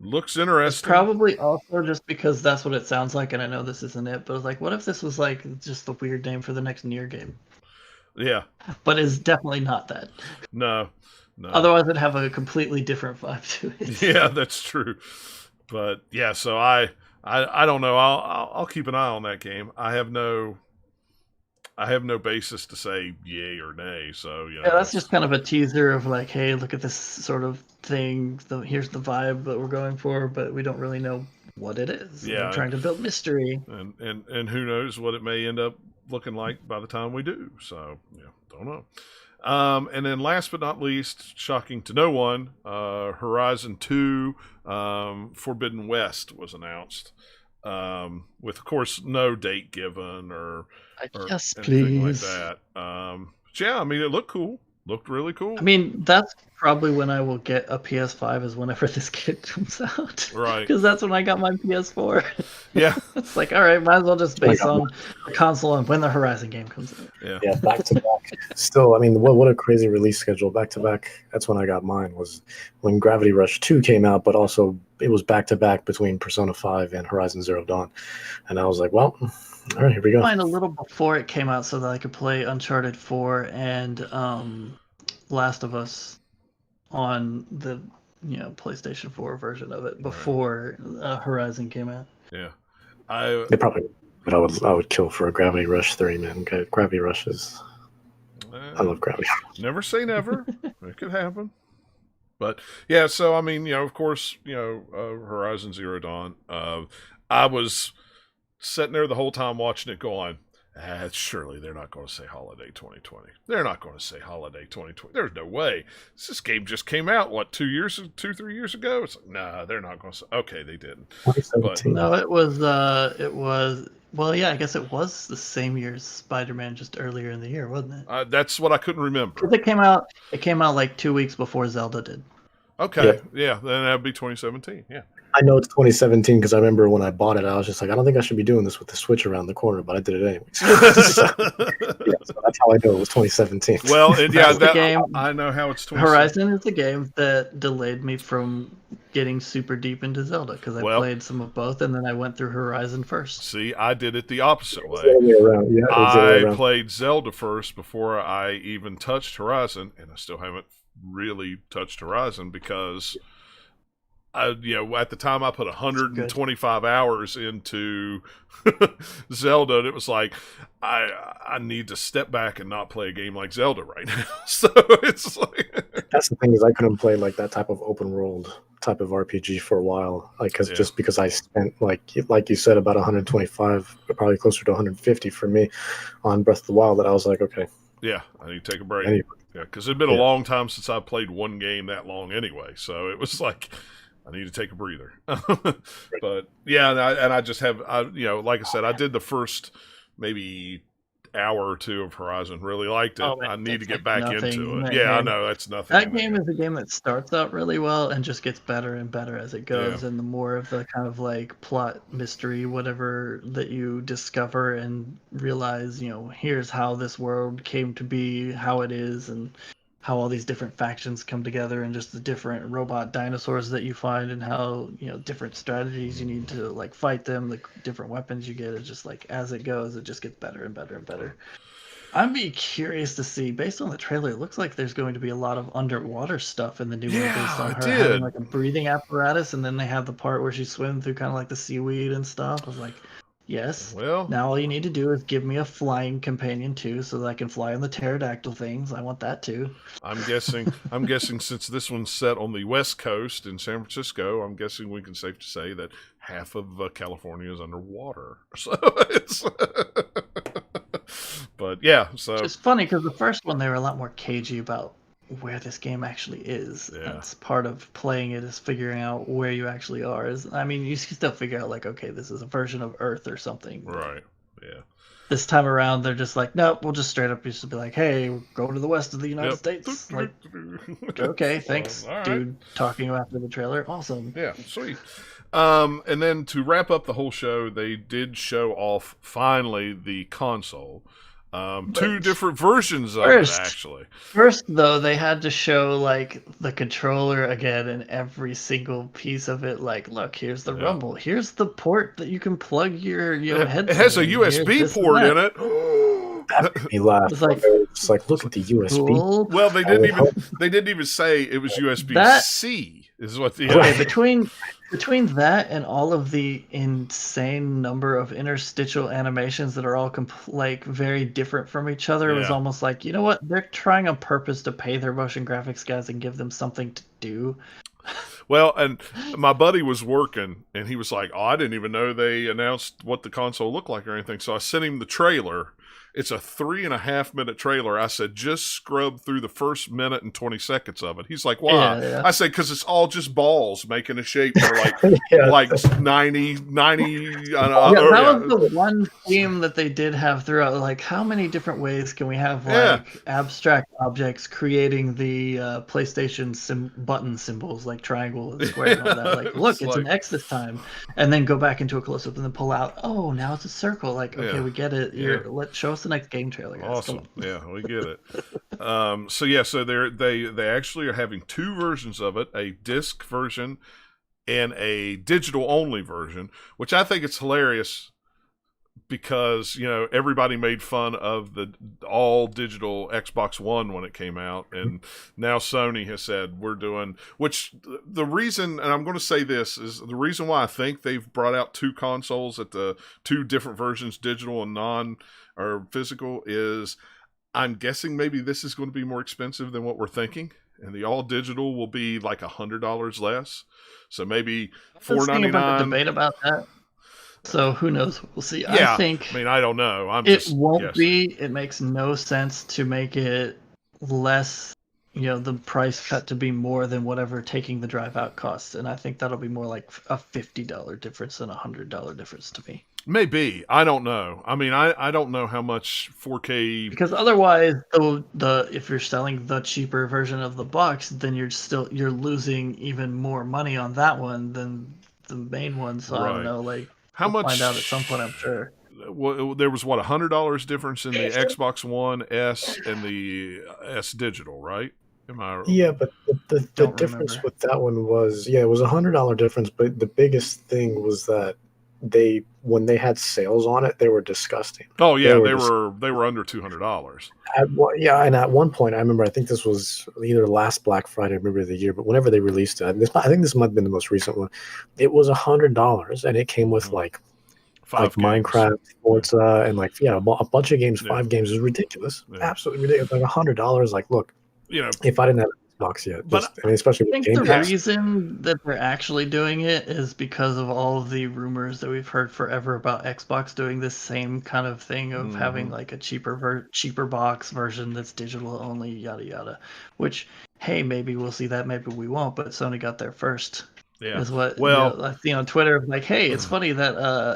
looks interesting. It's probably also just because that's what it sounds like, and I know this isn't it. But it's like, what if this was like just the weird name for the next Nier game? Yeah, but it's definitely not that. No. Otherwise, it'd have a completely different vibe to it. Yeah, that's true. But yeah, so I don't know. I'll keep an eye on that game. I have no basis to say yay or nay. So that's just kind of a teaser of like, hey, look at this sort of thing. Here's the vibe that we're going for, but we don't really know what it is. Yeah, we're trying to build mystery. And who knows what it may end up looking like by the time we do. So don't know. And then last but not least, shocking to no one, Horizon 2 Forbidden West was announced, with, of course, no date given or yes, anything please. like that. Yeah, I mean, it looked cool, Looked really cool. I mean, that's probably when I will get a PS5 is whenever this kid comes out. Right. Because that's when I got my PS4. Yeah. It's like, all right, might as well just base on the console and when the Horizon game comes out. Yeah, back to back. Still, I mean, what a crazy release schedule. Back to back. That's when I got mine, was when Gravity Rush 2 came out, but also it was back to back between Persona 5 and Horizon Zero Dawn. And I was like, well, all right, here we go. Mine a little before it came out so that I could play Uncharted 4 and Last of Us on the PlayStation 4 version of it before Horizon came out. Yeah. They probably, but I would kill for a Gravity Rush 3, man. Gravity Rush is. I love Gravity. Never say never. It could happen. But yeah, so I mean, of course, Horizon Zero Dawn. I was sitting there the whole time watching it, going, surely they're not going to say holiday 2020. They're not going to say holiday 2020. There's no way. This game just came out, 3 years ago? It's like, nah, they're not going to say. Okay, they didn't. But, no, it was, well, yeah, I guess it was the same year as Spider-Man, just earlier in the year, wasn't it? That's what I couldn't remember. It came out like 2 weeks before Zelda did. Okay, yeah, then that'd be 2017, yeah. I know it's 2017 because I remember when I bought it, I was just like, I don't think I should be doing this with the Switch around the corner, but I did it anyway. So that's how I know it was 2017. Well, and yeah, the game. I know how it's 2017. Horizon is the game that delayed me from getting super deep into Zelda because I played some of both, and then I went through Horizon first. See, I did it the opposite way. I played Zelda first before I even touched Horizon, and I still haven't really touched Horizon because at the time I put 125 hours into Zelda, and it was like I need to step back and not play a game like Zelda right now. So it's like that's the thing, is I couldn't play like that type of open world type of RPG for a while, just because I spent like you said about 125, probably closer to 150 for me on Breath of the Wild, that I was like, okay, yeah, I need to take a break. Yeah, because it'd been a long time since I played one game that long anyway, so it was like I need to take a breather. But yeah, and I just have, like I said, I did the first maybe hour or two of Horizon, really liked it. I need to get back into it. Yeah, I know, that's nothing. That game is a game that starts out really well and just gets better and better as it goes, and the more of the kind of like plot mystery, whatever, that you discover and realize, here's how this world came to be, how it is, and how all these different factions come together, and just the different robot dinosaurs that you find, and how different strategies you need to like fight them, the different weapons you get. It's just like, as it goes, it just gets better and better and better. I'd be curious to see, based on the trailer, it looks like there's going to be a lot of underwater stuff in the new one, based on her having like a breathing apparatus, and then they have the part where she's swimming through kind of like the seaweed and stuff. I was like, yes. Well, now all you need to do is give me a flying companion too, so that I can fly on the pterodactyl things. I want that too. I'm guessing since this one's set on the West Coast in San Francisco, I'm guessing we can safe to say that half of California is underwater. So it's, but yeah, so it's funny because the first one they were a lot more cagey about where this game actually is. Yeah. That's part of playing it, is figuring out where you actually are. You can still figure out like, okay, this is a version of Earth or something. Right. Yeah. This time around, they're just like, nope, we'll just straight up used to be like, hey, go to the west of the United States. Like, okay, thanks, right, dude. Talking after the trailer. Awesome. Yeah, sweet. And then to wrap up the whole show, they did show off finally the console. Two different versions of it, actually. First, though, they had to show like the controller again and every single piece of it. Like, look, here's the rumble. Here's the port that you can plug your headset. It has a USB port in it. That made me laugh. It's like, look at the USB. Cool. Well, they didn't even say it was USB-C. Is what the between that and all of the insane number of interstitial animations that are all very different from each other, it was almost like, you know what? They're trying on purpose to pay their motion graphics guys and give them something to do. Well, and my buddy was working, and he was like, "Oh, I didn't even know they announced what the console looked like or anything." So I sent him the trailer, It's a 3.5 minute trailer. I said, just scrub through the first minute and 20 seconds of it. He's like, why? Yeah. I said, because it's all just balls making a shape for like Yeah. like 90. That was the one theme that they did have throughout. Like, how many different ways can we have like abstract objects creating the PlayStation button symbols, like triangle and square and all that? Like, look, it's an X this time, and then go back into a close up and then pull out. Oh, now it's a circle. Like, okay, we get it. Let's show us the next game trailer, guys. Awesome. Yeah, we get it. So they actually are having two versions of it, a disc version and a digital only version, which I think it's hilarious because, you know, everybody made fun of the all digital Xbox One when it came out, and now Sony has said we're doing, which the reason, and I'm going to say this, is the reason why I think they've brought out two consoles at the two different versions, digital and non or physical, is I'm guessing maybe this is going to be more expensive than what we're thinking, and the all digital will be like $100 less. So maybe $4.99. About the debate about that. So who knows? We'll see. Yeah, I mean, I don't know. It won't be. It makes no sense to make it less. You know, the price cut to be more than whatever taking the drive out costs, and I think that'll be more like a $50 difference than a $100 difference to me. Maybe. I don't know. I mean, I don't know how much 4K, because otherwise the if you're selling the cheaper version of the box, then you're losing even more money on that one than the main one. So I don't know, like, how much, find out at some point, I'm sure. Well, there was what, $100 difference in the Xbox One S and the S digital, right? Am I? Yeah, but the difference with that one was, it was $100 difference, but the biggest thing was that when they had sales on it, they were disgusting. Oh yeah, they were under $200. And at one point, I remember, I think this was either last Black Friday, I remember the year, but whenever they released it, I think this might have been the most recent one. It was $100, and it came with like Minecraft, Forza, and a bunch of games, 5 games. Is ridiculous, absolutely ridiculous. Like $100. Like, look, you know, if I didn't have Xbox yet, especially I think the reason that they're actually doing it is because of all of the rumors that we've heard forever about Xbox doing this same kind of thing of having like a cheaper box version that's digital only, yada yada. Which, hey, maybe we'll see that, maybe we won't. But Sony got there first. Yeah. Is what I've seen on Twitter, like, hey, it's funny that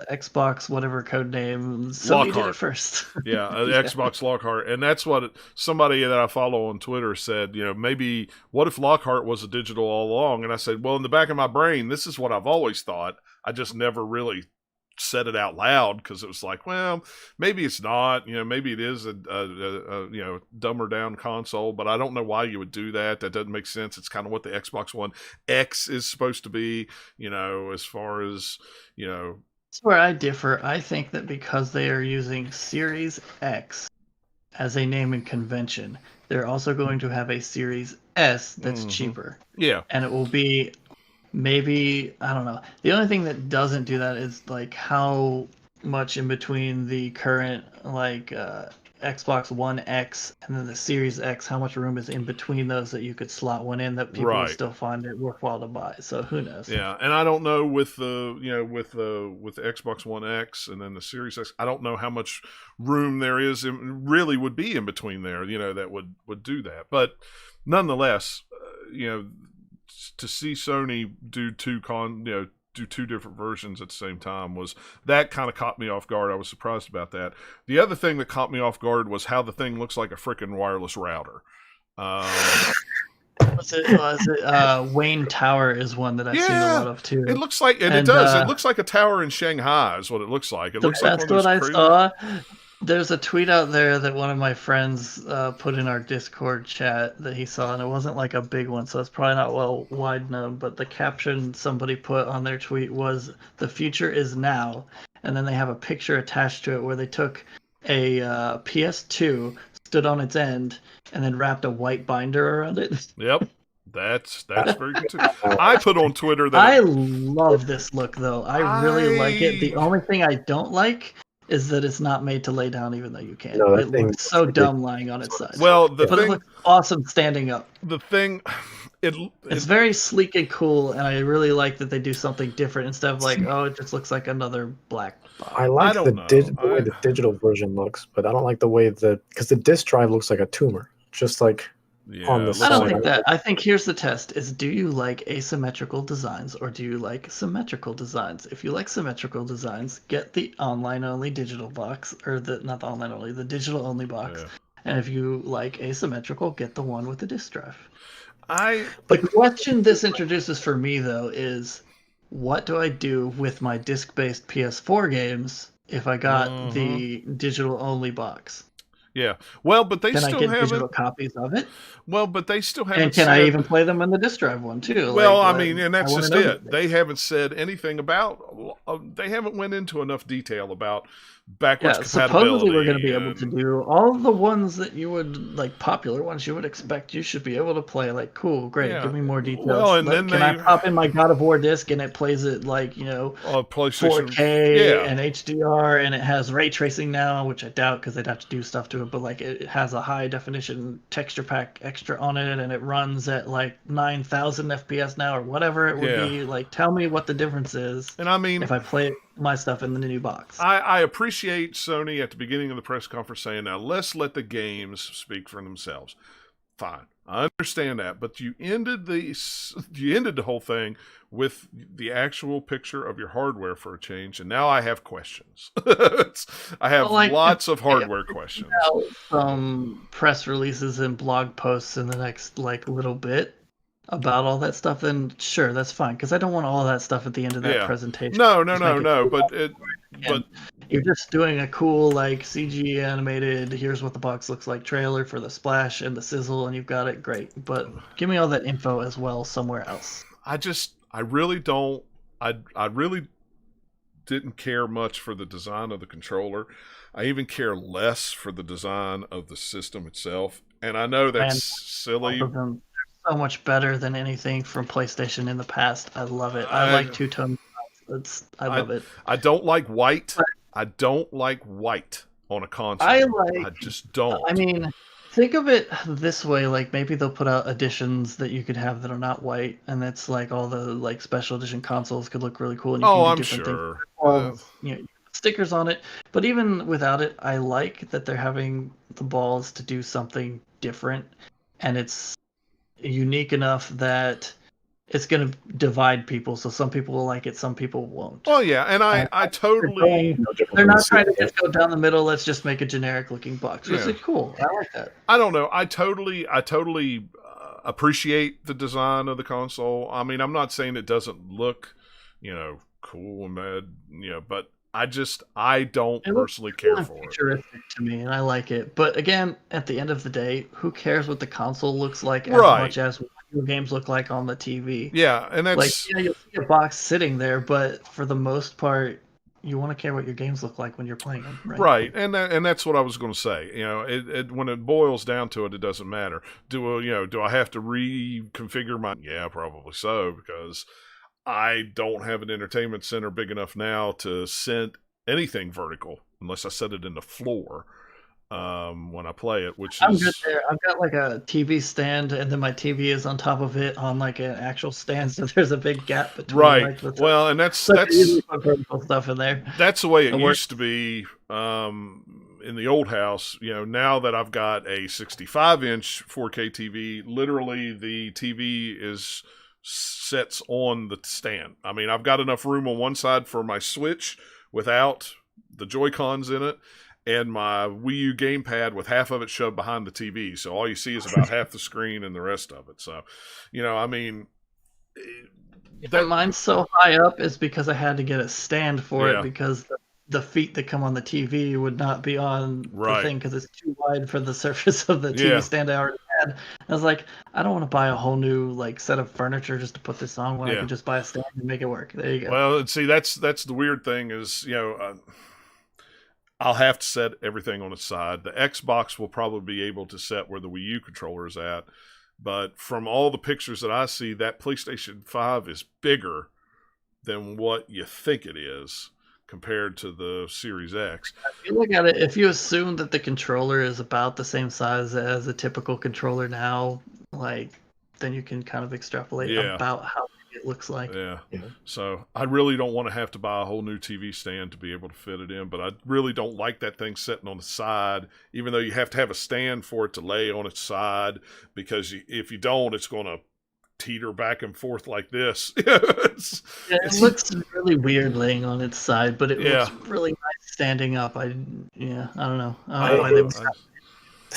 Xbox, whatever code name, Sony did it first. Xbox Lockhart, and that's what somebody that I follow on Twitter said. You know, maybe what if Lockhart was a digital all along? And I said, well, in the back of my brain, this is what I've always thought. I just never really said it out loud because it was like, well, maybe it's not. You know, maybe it is a dumber down console, but I don't know why you would do that. That doesn't make sense. It's kind of what the Xbox One X is supposed to be. You know, as far as That's where I differ. I think that because they are using Series X as a naming convention, they're also going to have a Series S that's cheaper. Yeah, and it will be. Maybe, I don't know. The only thing that doesn't do that is like how much in between the current Xbox One X and then the Series X, how much room is in between those that you could slot one in that people would still find it worthwhile to buy. So who knows? Yeah, and I don't know with the with the Xbox One X and then the Series X, I don't know how much room there is really would be in between there. That would do that, but nonetheless, to see Sony do two different versions at the same time that kind of caught me off guard. I was surprised about that. The other thing that caught me off guard was how the thing looks like a freaking wireless router. Was it Wayne Tower is one that I've seen a lot of too. It looks like, and it does. It looks like a tower in Shanghai is what it looks like. It looks like that's what I saw. There's a tweet out there that one of my friends put in our Discord chat that he saw, and it wasn't like a big one, so it's probably not well wide known, but the caption somebody put on their tweet was, "The future is now," and then they have a picture attached to it where they took a PS2, stood on its end, and then wrapped a white binder around it. Yep. That's very good too. I put on Twitter that I love this look, though. I really like it. The only thing I don't like is that it's not made to lay down, even though you can. No, it looks so dumb lying on its side. Well, but it looks awesome standing up. The thing, It's very sleek and cool, and I really like that they do something different instead of like, oh, it just looks like another black box. I like the way the digital version looks, but I don't like the way because the disc drive looks like a tumor, just like on the I don't think that. I think here's the test: is do you like asymmetrical designs or do you like symmetrical designs? If you like symmetrical designs, get the online-only digital box, or not the online-only, the digital-only box. Yeah. And if you like asymmetrical, get the one with the disc drive. The question this introduces for me, though, is what do I do with my disc-based PS4 games if I got the digital-only box? Yeah. Well, but they still get digital copies of it? Well, but they still haven't. And can I even play them on the disc drive one too? Well, I mean, and that's just it. They haven't said anything about. They haven't went into enough detail about backwards compatibility. Supposedly, we're going to be able to do all the ones that you would like, popular ones you would expect. You should be able to play. Like, cool, great. Give me more details. Well, and then can I pop in my God of War disc and it plays it like PlayStation 4K and HDR, and it has ray tracing now, which I doubt because they'd have to do stuff to it. But like, it has a high definition texture pack extra on it, and it runs at like 9,000 FPS now or whatever it would be. Like, tell me what the difference is. And I mean, if I play my stuff in the new box. I appreciate Sony at the beginning of the press conference saying, now let's let the games speak for themselves. Fine. I understand that, but you ended the whole thing with the actual picture of your hardware for a change, and now I have questions. I have lots of hardware questions. Some press releases and blog posts in the next little bit about all that stuff, then sure, that's fine, because I don't want all that stuff at the end of that presentation. No, but you're just doing a cool I animated, here's what the box looks like trailer for the splash and the sizzle, and you've got it, great. But give me all that info as well somewhere else. I really don't. I really didn't care much for the design of the controller. I even care less for the design of the system itself. And I know that's silly. So much better than anything from PlayStation in the past. I love it. I like two-tone. I love it. I don't like white. I don't like white on a console. I just don't. I mean, think of it this way: like maybe they'll put out editions that you could have that are not white, and that's like all the special edition consoles could look really cool. And you can do different things. Stickers on it. But even without it, I like that they're having the balls to do something different, and it's unique enough that it's going to divide people. So some people will like it, some people won't. Oh yeah, and I totally. They're not trying to just go down the middle. Let's just make a generic looking box. Which is cool. I like that. I don't know. I totally appreciate the design of the console. I mean, I'm not saying it doesn't look, cool and bad, but I don't personally care for it. Futuristic to me, and I like it. But again, at the end of the day, who cares what the console looks like as much as what your games look like on the TV? Yeah, and that's you'll see a box sitting there, but for the most part, you want to care what your games look like when you're playing them, right? Right, and that's what I was going to say. When it boils down to it, it doesn't matter. Do I have to reconfigure my? Yeah, probably so, because I don't have an entertainment center big enough now to send anything vertical unless I set it in the floor when I play it, I'm good there. I've got like a TV stand, and then my TV is on top of it on like an actual stand, so there's a big gap between. Right. Well, and that's vertical stuff in there. That's the way it used to be in the old house. Now that I've got a 65-inch 4K TV, literally the TV sets on the stand. I mean, I've got enough room on one side for my Switch without the Joy-Cons in it, and my Wii U gamepad with half of it shoved behind the TV. So all you see is about half the screen and the rest of it. So, I mean... mine's so high up is because I had to get a stand for it, because the feet that come on the TV would not be on the thing because it's too wide for the surface of the TV stand I already had. I was like, I don't want to buy a whole new set of furniture just to put this on when I can just buy a stand and make it work. There you go. Well, see, that's the weird thing is, I'll have to set everything on its side. The Xbox will probably be able to set where the Wii U controller is at, but from all the pictures that I see, that PlayStation 5 is bigger than what you think it is compared to the Series X. If you look at it, if you assume that the controller is about the same size as a typical controller now, then you can kind of extrapolate about how it looks like. Yeah. So I really don't want to have to buy a whole new TV stand to be able to fit it in, but I really don't like that thing sitting on the side, even though you have to have a stand for it to lay on its side, because if you don't, it's going to teeter back and forth like this. It looks really weird laying on its side, but it looks really nice standing up. I don't know. I don't know why they would stop.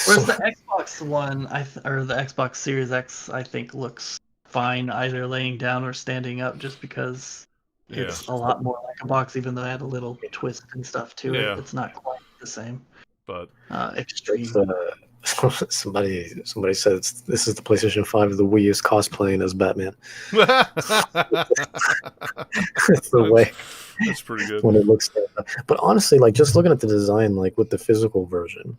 Whereas the Xbox One, or the Xbox Series X, I think looks fine either laying down or standing up, just because it's a lot more like a box, even though it had a little twist and stuff to it. It's not quite the same. But extreme. Somebody said this is the PlayStation 5 of the Wii is cosplaying as Batman. That's the way. That's pretty good. When it looks like, but honestly, like just looking at the design, like with the physical version,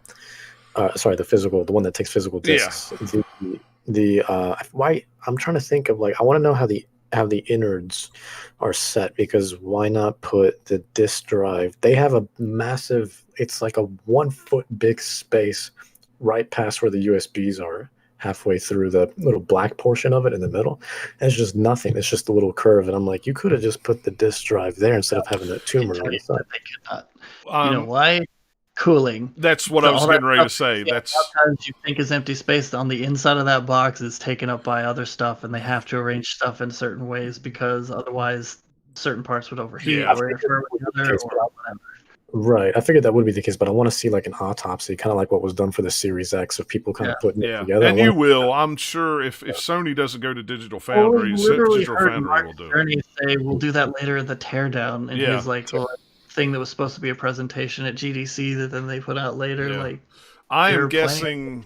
the one that takes physical discs. Why I'm trying to think of, like, I want to know how the innards are set, because why not put the disk drive? They have a massive, it's like a 1 foot big space right past where the USBs are, halfway through the little black portion of it in the middle. And it's just nothing. It's just a little curve. And I'm like, you could have just put the disk drive there instead of having that tumor on the side. They could not. You know why? Cooling. That's what I was getting ready to say. That's sometimes you think is empty space on the inside of that box is taken up by other stuff, and they have to arrange stuff in certain ways because otherwise certain parts would overheat or whatever. Right. I figured that would be the case, but I want to see like an autopsy, kind of like what was done for the Series X, of people kind of putting it together. And you will. I'm sure if Sony doesn't go to Digital Foundry, Digital Foundry will do it. Say, we'll do that later at the teardown. And he's like, well, thing that was supposed to be a presentation at GDC that then they put out later. Like, I'm guessing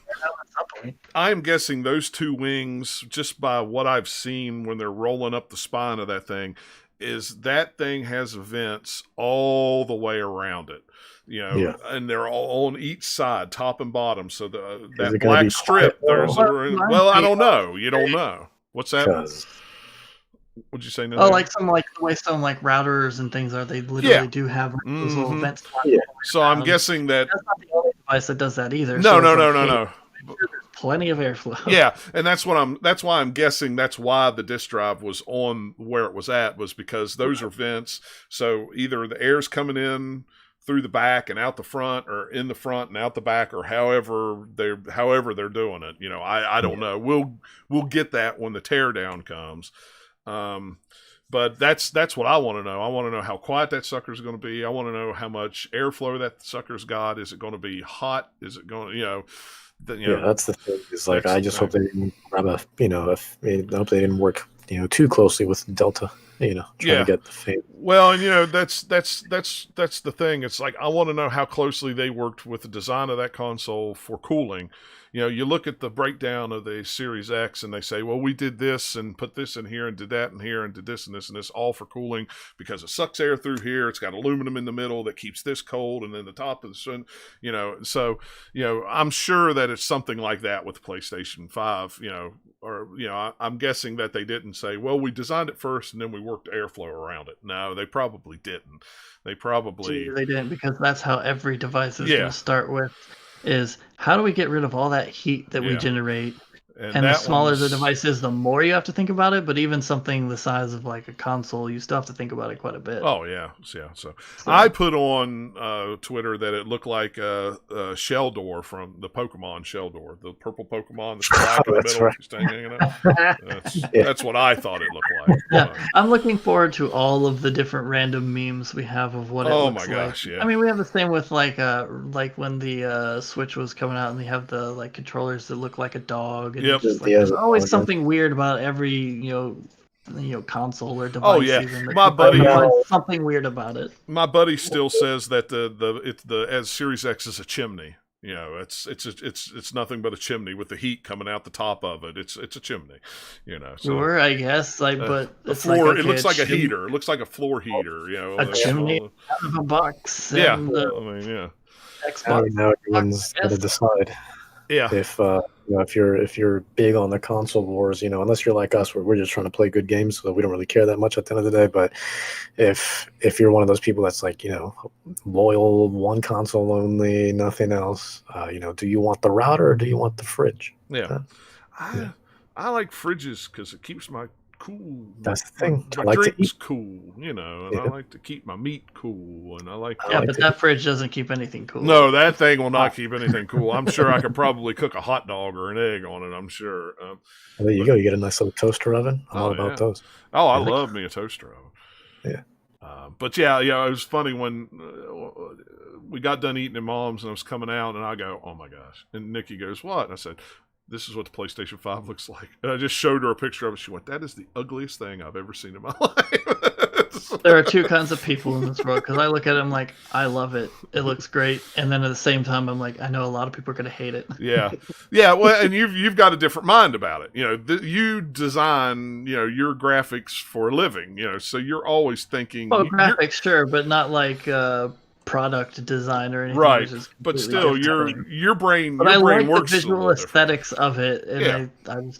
those two wings, just by what I've seen when they're rolling up the spine of that thing, is that thing has vents all the way around it, and they're all on each side, top and bottom. So that black strip, I don't know. You don't know. What's that? What'd you say? Like the way some like routers and things are. They literally do have those little vents. So I'm guessing that's not the only device that does that either. No. There's plenty of airflow. Yeah, and that's why I'm guessing that's why the disk drive was on where it was at, was because those are vents. So either the air's coming in through the back and out the front, or in the front and out the back, or however they're doing it. I don't know. We'll get that when the teardown comes. But that's what I want to know. I want to know how quiet that sucker's going to be. I want to know how much airflow that sucker's got. Is it going to be hot? Is it going to, that's the thing. Is like, I just hope they didn't grab I hope they didn't work, too closely with Delta, trying to get the fame. Well, and that's the thing. It's like, I want to know how closely they worked with the design of that console for cooling. You look at the breakdown of the Series X and they say, well, we did this and put this in here and did that in here and did this and this and this, all for cooling, because it sucks air through here. It's got aluminum in the middle that keeps this cold, and then the top of the sun, so, I'm sure that it's something like that with the PlayStation 5, I'm guessing that they didn't say, well, we designed it first and then we worked airflow around it. No, they probably didn't. They didn't, because that's how every device is going to start with. Is how do we get rid of all that heat that we generate? And the smaller the device is, the more you have to think about it. But even something the size of like a console, you still have to think about it quite a bit. Oh, yeah. So I put on Twitter that it looked like a shell door from the Pokemon shell door, the purple Pokemon that's black in the middle. Right. That's what I thought it looked like. Yeah. I'm looking forward to all of the different random memes we have of what it looks like. Oh, my gosh, yeah. I mean, we have the same with like when the Switch was coming out and they have the like controllers that look like a dog. And just, like, there's always something weird about every console or device. Oh yeah, my buddy something weird about it. My buddy still says that the Series X is a chimney. It's nothing but a chimney with the heat coming out the top of it. It's a chimney. Sure, I guess. But it's floor. Like, okay, it looks like a heater. It looks like a floor heater. A chimney out of a box. Yeah, Xbox. Now everyone's got to decide. Yeah. If you're big on the console wars, unless you're like us, where we're just trying to play good games, so we don't really care that much at the end of the day. But if you're one of those people that's like, loyal, one console only, nothing else, do you want the router or do you want the fridge? Yeah. I like fridges because it keeps my cool. That's the thing. My I like to drink's eat. cool, and I like to keep my meat cool, and I like. Yeah, but that fridge doesn't keep anything cool. No, that thing will not keep anything cool. I'm sure I could probably cook a hot dog or an egg on it. I'm sure. There you go. You get a nice little toaster oven. I'm all about those. Oh, I love me a toaster oven. Yeah. But yeah, it was funny when we got done eating at Mom's and I was coming out and I go, oh my gosh. And Nikki goes, what? And I said, this is what the PlayStation 5 looks like. And I just showed her a picture of it. She went, that is the ugliest thing I've ever seen in my life. There are two kinds of people in this world because I look at it, I'm like, I love it. It looks great. And then at the same time, I'm like, I know a lot of people are going to hate it. Yeah. Well, and you've got a different mind about it. You design, your graphics for a living, so you're always thinking. Well, graphics, sure, but not like product design or anything. Right. But still, your brain But I like works the visual aesthetics of it. And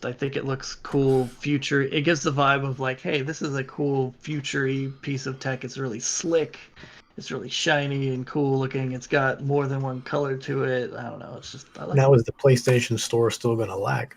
I think it looks cool, future. It gives the vibe of like, hey, this is a cool future-y piece of tech. It's really slick. It's really shiny and cool looking. It's got more than one color to it. I don't know. It's just now is the PlayStation Store still going to lag?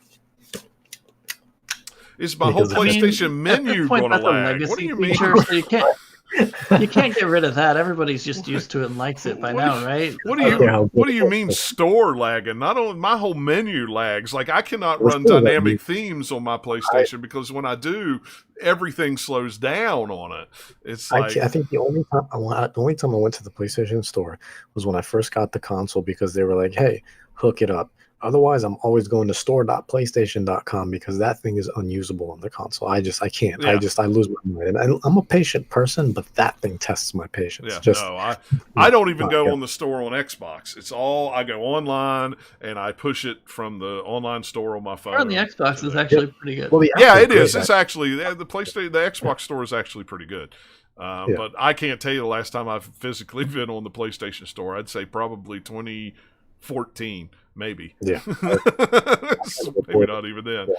Is my whole PlayStation menu going to lag? What do you mean? So you can't get rid of that. Everybody's just used to it and likes it by now, right? What do you mean store lagging? Not only my whole menu lags. Like I cannot run dynamic themes on my PlayStation because when I do, everything slows down on it. It's like I think the only time I went to the PlayStation Store was when I first got the console because they were like, "Hey, hook it up." Otherwise, I'm always going to store.playstation.com because that thing is unusable on the console. I can't. Yeah. I lose my mind. And I'm a patient person, but that thing tests my patience. Yeah, I don't even go on the store on Xbox. It's all I go online and I push it from the online store on my phone. On the Xbox is actually pretty good. Well, it is. It's actually the Xbox store is actually pretty good. But I can't tell you the last time I've physically been on the PlayStation store. I'd say probably 2014. Maybe. Yeah. Maybe not even then.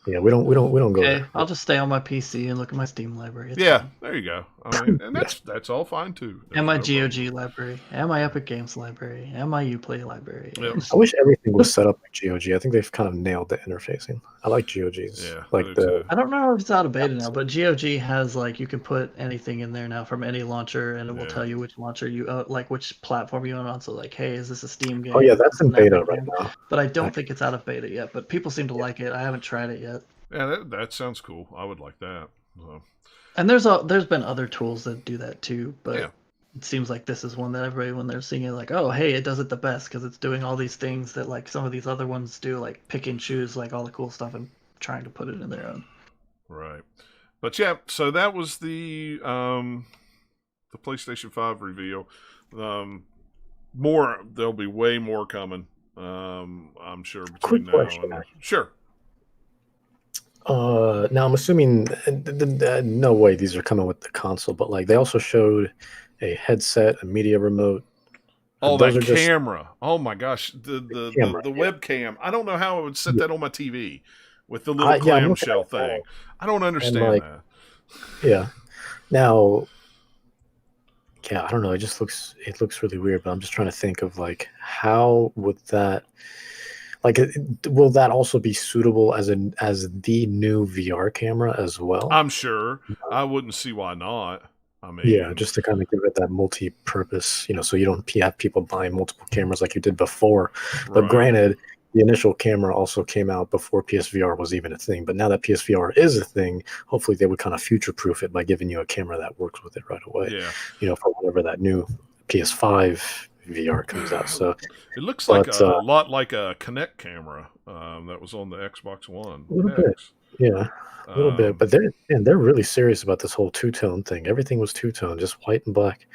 Yeah, we don't go there. I'll just stay on my PC and look at my Steam library. It's fine. There you go. I mean, and that's all fine too. And my GOG library, and my Epic Games library, and my Uplay library. Yep. I wish everything was set up like GOG. I think they've kind of nailed the interfacing. I like GOGs. Yeah, I don't know if it's out of beta now, but GOG has you can put anything in there now from any launcher, and it will tell you which launcher you which platform you own on. So hey, is this a Steam game? Oh yeah, that's in beta right now. But I don't think it's out of beta yet. But people seem to like it. I haven't tried it yet. Yeah, that sounds cool. I would like that. So. And there's been other tools that do that too, but it seems like this is one that everybody, when they're seeing it, like, oh, hey, it does it the best because it's doing all these things that some of these other ones do, like pick and choose all the cool stuff and trying to put it in their own. Right, but yeah, so that was the PlayStation 5 reveal. There'll be way more coming. I'm sure between now and sure. Now I'm assuming no way these are coming with the console, but they also showed a headset, a media remote. Oh, that camera! Oh my gosh, the webcam. I don't know how I would set that on my TV with the little clamshell thing. I don't understand that. Yeah. Now, I don't know. It looks really weird, but I'm just trying to think of how would that. Will that also be suitable as the new VR camera as well? I'm sure. I wouldn't see why not. I mean, just to kind of give it that multi-purpose, so you don't have people buying multiple cameras like you did before. But granted, the initial camera also came out before PSVR was even a thing. But now that PSVR is a thing, hopefully they would kind of future-proof it by giving you a camera that works with it right away. Yeah. For whatever that new PS5 VR comes out. So it looks like a lot like a Kinect camera that was on the Xbox One. A little bit. Yeah, a little bit. But they're really serious about this whole two-tone thing. Everything was two-tone, just white and black.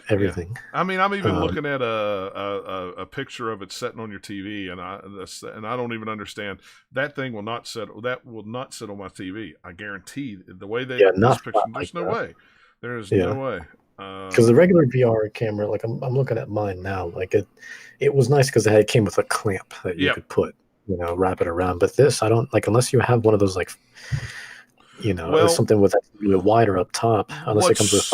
Everything. Yeah. I mean, I'm even looking at a picture of it sitting on your TV, and I don't even understand. That thing will not sit. That will not sit on my TV. I guarantee. The way they this picture, there's no way. There is no way. Because the regular VR camera, I'm looking at mine now, it was nice because it came with a clamp that you could put, wrap it around. But this, I don't unless you have one of those something with a wider up top, unless it comes with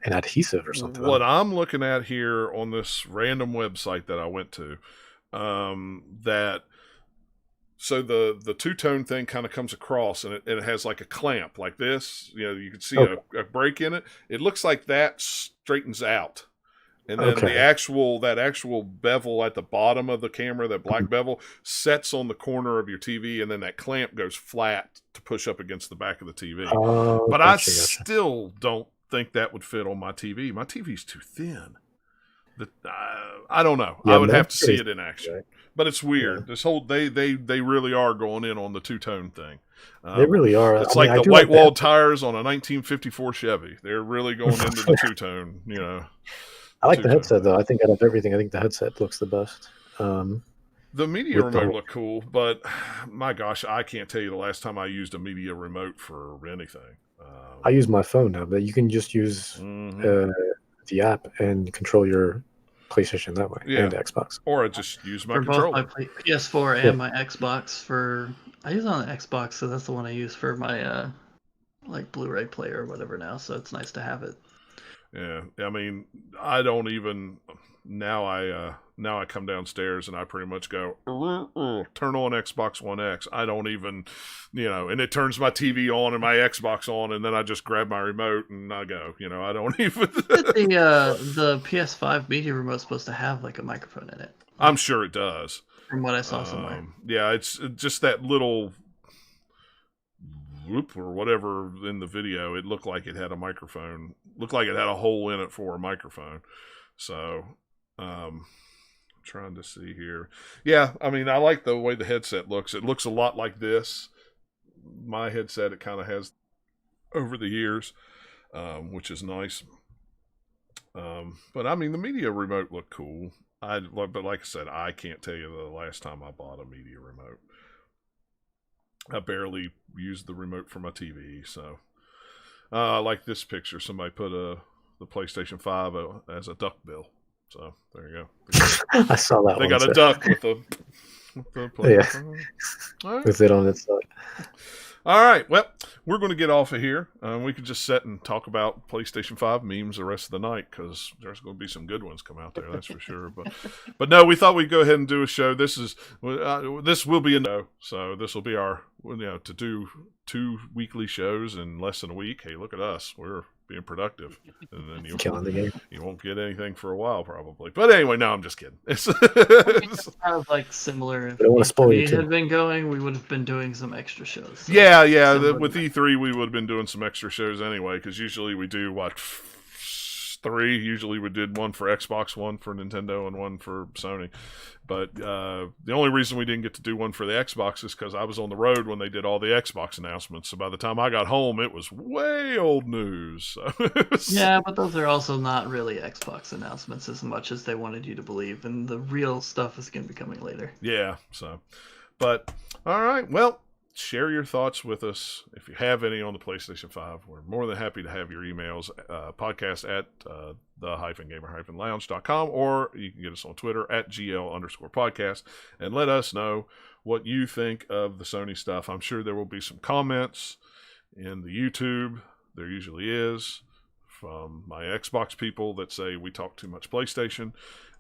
an adhesive or something. What I'm looking at here on this random website that I went to, that So the two-tone thing kind of comes across, and it has like a clamp like this. You can see a break in it. It looks like that straightens out. And then that actual bevel at the bottom of the camera, that black bevel, sets on the corner of your TV, and then that clamp goes flat to push up against the back of the TV. But I still don't think that would fit on my TV. My TV's too thin. I don't know. I would have to see it in action. Right. But it's weird. Yeah. This whole they really are going in on the two-tone thing. They really are. It's like the white-walled tires on a 1954 Chevy. They're really going into the two-tone, I like the headset, though. I think out of everything, I think the headset looks the best. The media remote looked cool, but my gosh, I can't tell you the last time I used a media remote for anything. I use my phone now, but you can just use the app and control your PlayStation that way and Xbox. Or I just use my controller. Both my PS4 and my Xbox I use it on the Xbox, so that's the one I use for my like Blu-ray player or whatever now, so it's nice to have it. Yeah, I mean, I don't even now. I come downstairs and I pretty much go turn on Xbox One X. I don't even, and it turns my TV on and my Xbox on, and then I just grab my remote and I go. I don't even. The PS5 media remote's supposed to have like a microphone in it. I'm sure it does. From what I saw somewhere. Yeah, it's just that little whoop or whatever in the video. It looked like it had a microphone. Looked like it had a hole in it for a microphone. So, I'm trying to see here. Yeah, I mean, I like the way the headset looks. It looks a lot like this. My headset, it kind of has over the years, which is nice. But I mean, the media remote looked cool. But like I said, I can't tell you the last time I bought a media remote. I barely used the remote for my TV, so like this picture, somebody put the PlayStation 5 as a duck bill. So there you go. I saw that. They got a duck with the PlayStation. Right. With it on its side. All right, well, we're going to get off of here. We could just sit and talk about PlayStation 5 memes the rest of the night because there's going to be some good ones come out there, that's for sure. But no, we thought we'd go ahead and do a show. This will be a no, so this will be our to do 2 weekly shows in less than a week. Hey, look at us, we're being productive, and then you won't get anything for a while probably. But anyway, no, I'm just kidding. It's kind of like similar. If we had been going, we would have been doing some extra shows. So yeah. With E3, we would have been doing some extra shows anyway, because usually we do 3. Usually we did one for Xbox, one for Nintendo, and one for Sony. But the only reason we didn't get to do one for the Xbox is because I was on the road when they did all the Xbox announcements. So by the time I got home, it was way old news. So yeah, but those are also not really Xbox announcements as much as they wanted you to believe. And the real stuff is going to be coming later. Yeah, so. But, all right, well. Share your thoughts with us if you have any on the PlayStation 5. We're more than happy to have your emails, podcast at the-gamer-lounge.com, or you can get us on Twitter at GL_podcast, and let us know what you think of the Sony stuff. I'm sure there will be some comments in the YouTube. There usually is, from my Xbox people that say we talk too much PlayStation.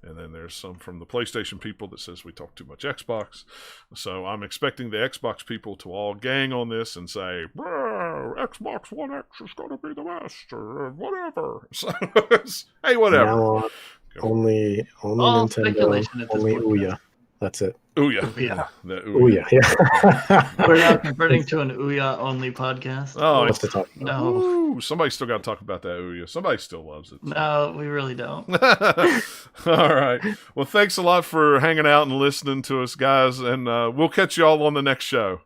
And then there's some from the PlayStation people that says we talk too much Xbox. So I'm expecting the Xbox people to all gang on this and say, Xbox One X is going to be the best, or whatever. So, hey, whatever. Now only Nintendo, only Ouya. That's it. Ouya. Yeah. Ouya, yeah. We're now converting to an Ouya-only podcast. Oh, what's to talk about? No. Ooh, somebody still got to talk about that Ouya. Somebody still loves it. No, we really don't. All right. Well, thanks a lot for hanging out and listening to us, guys, and we'll catch you all on the next show.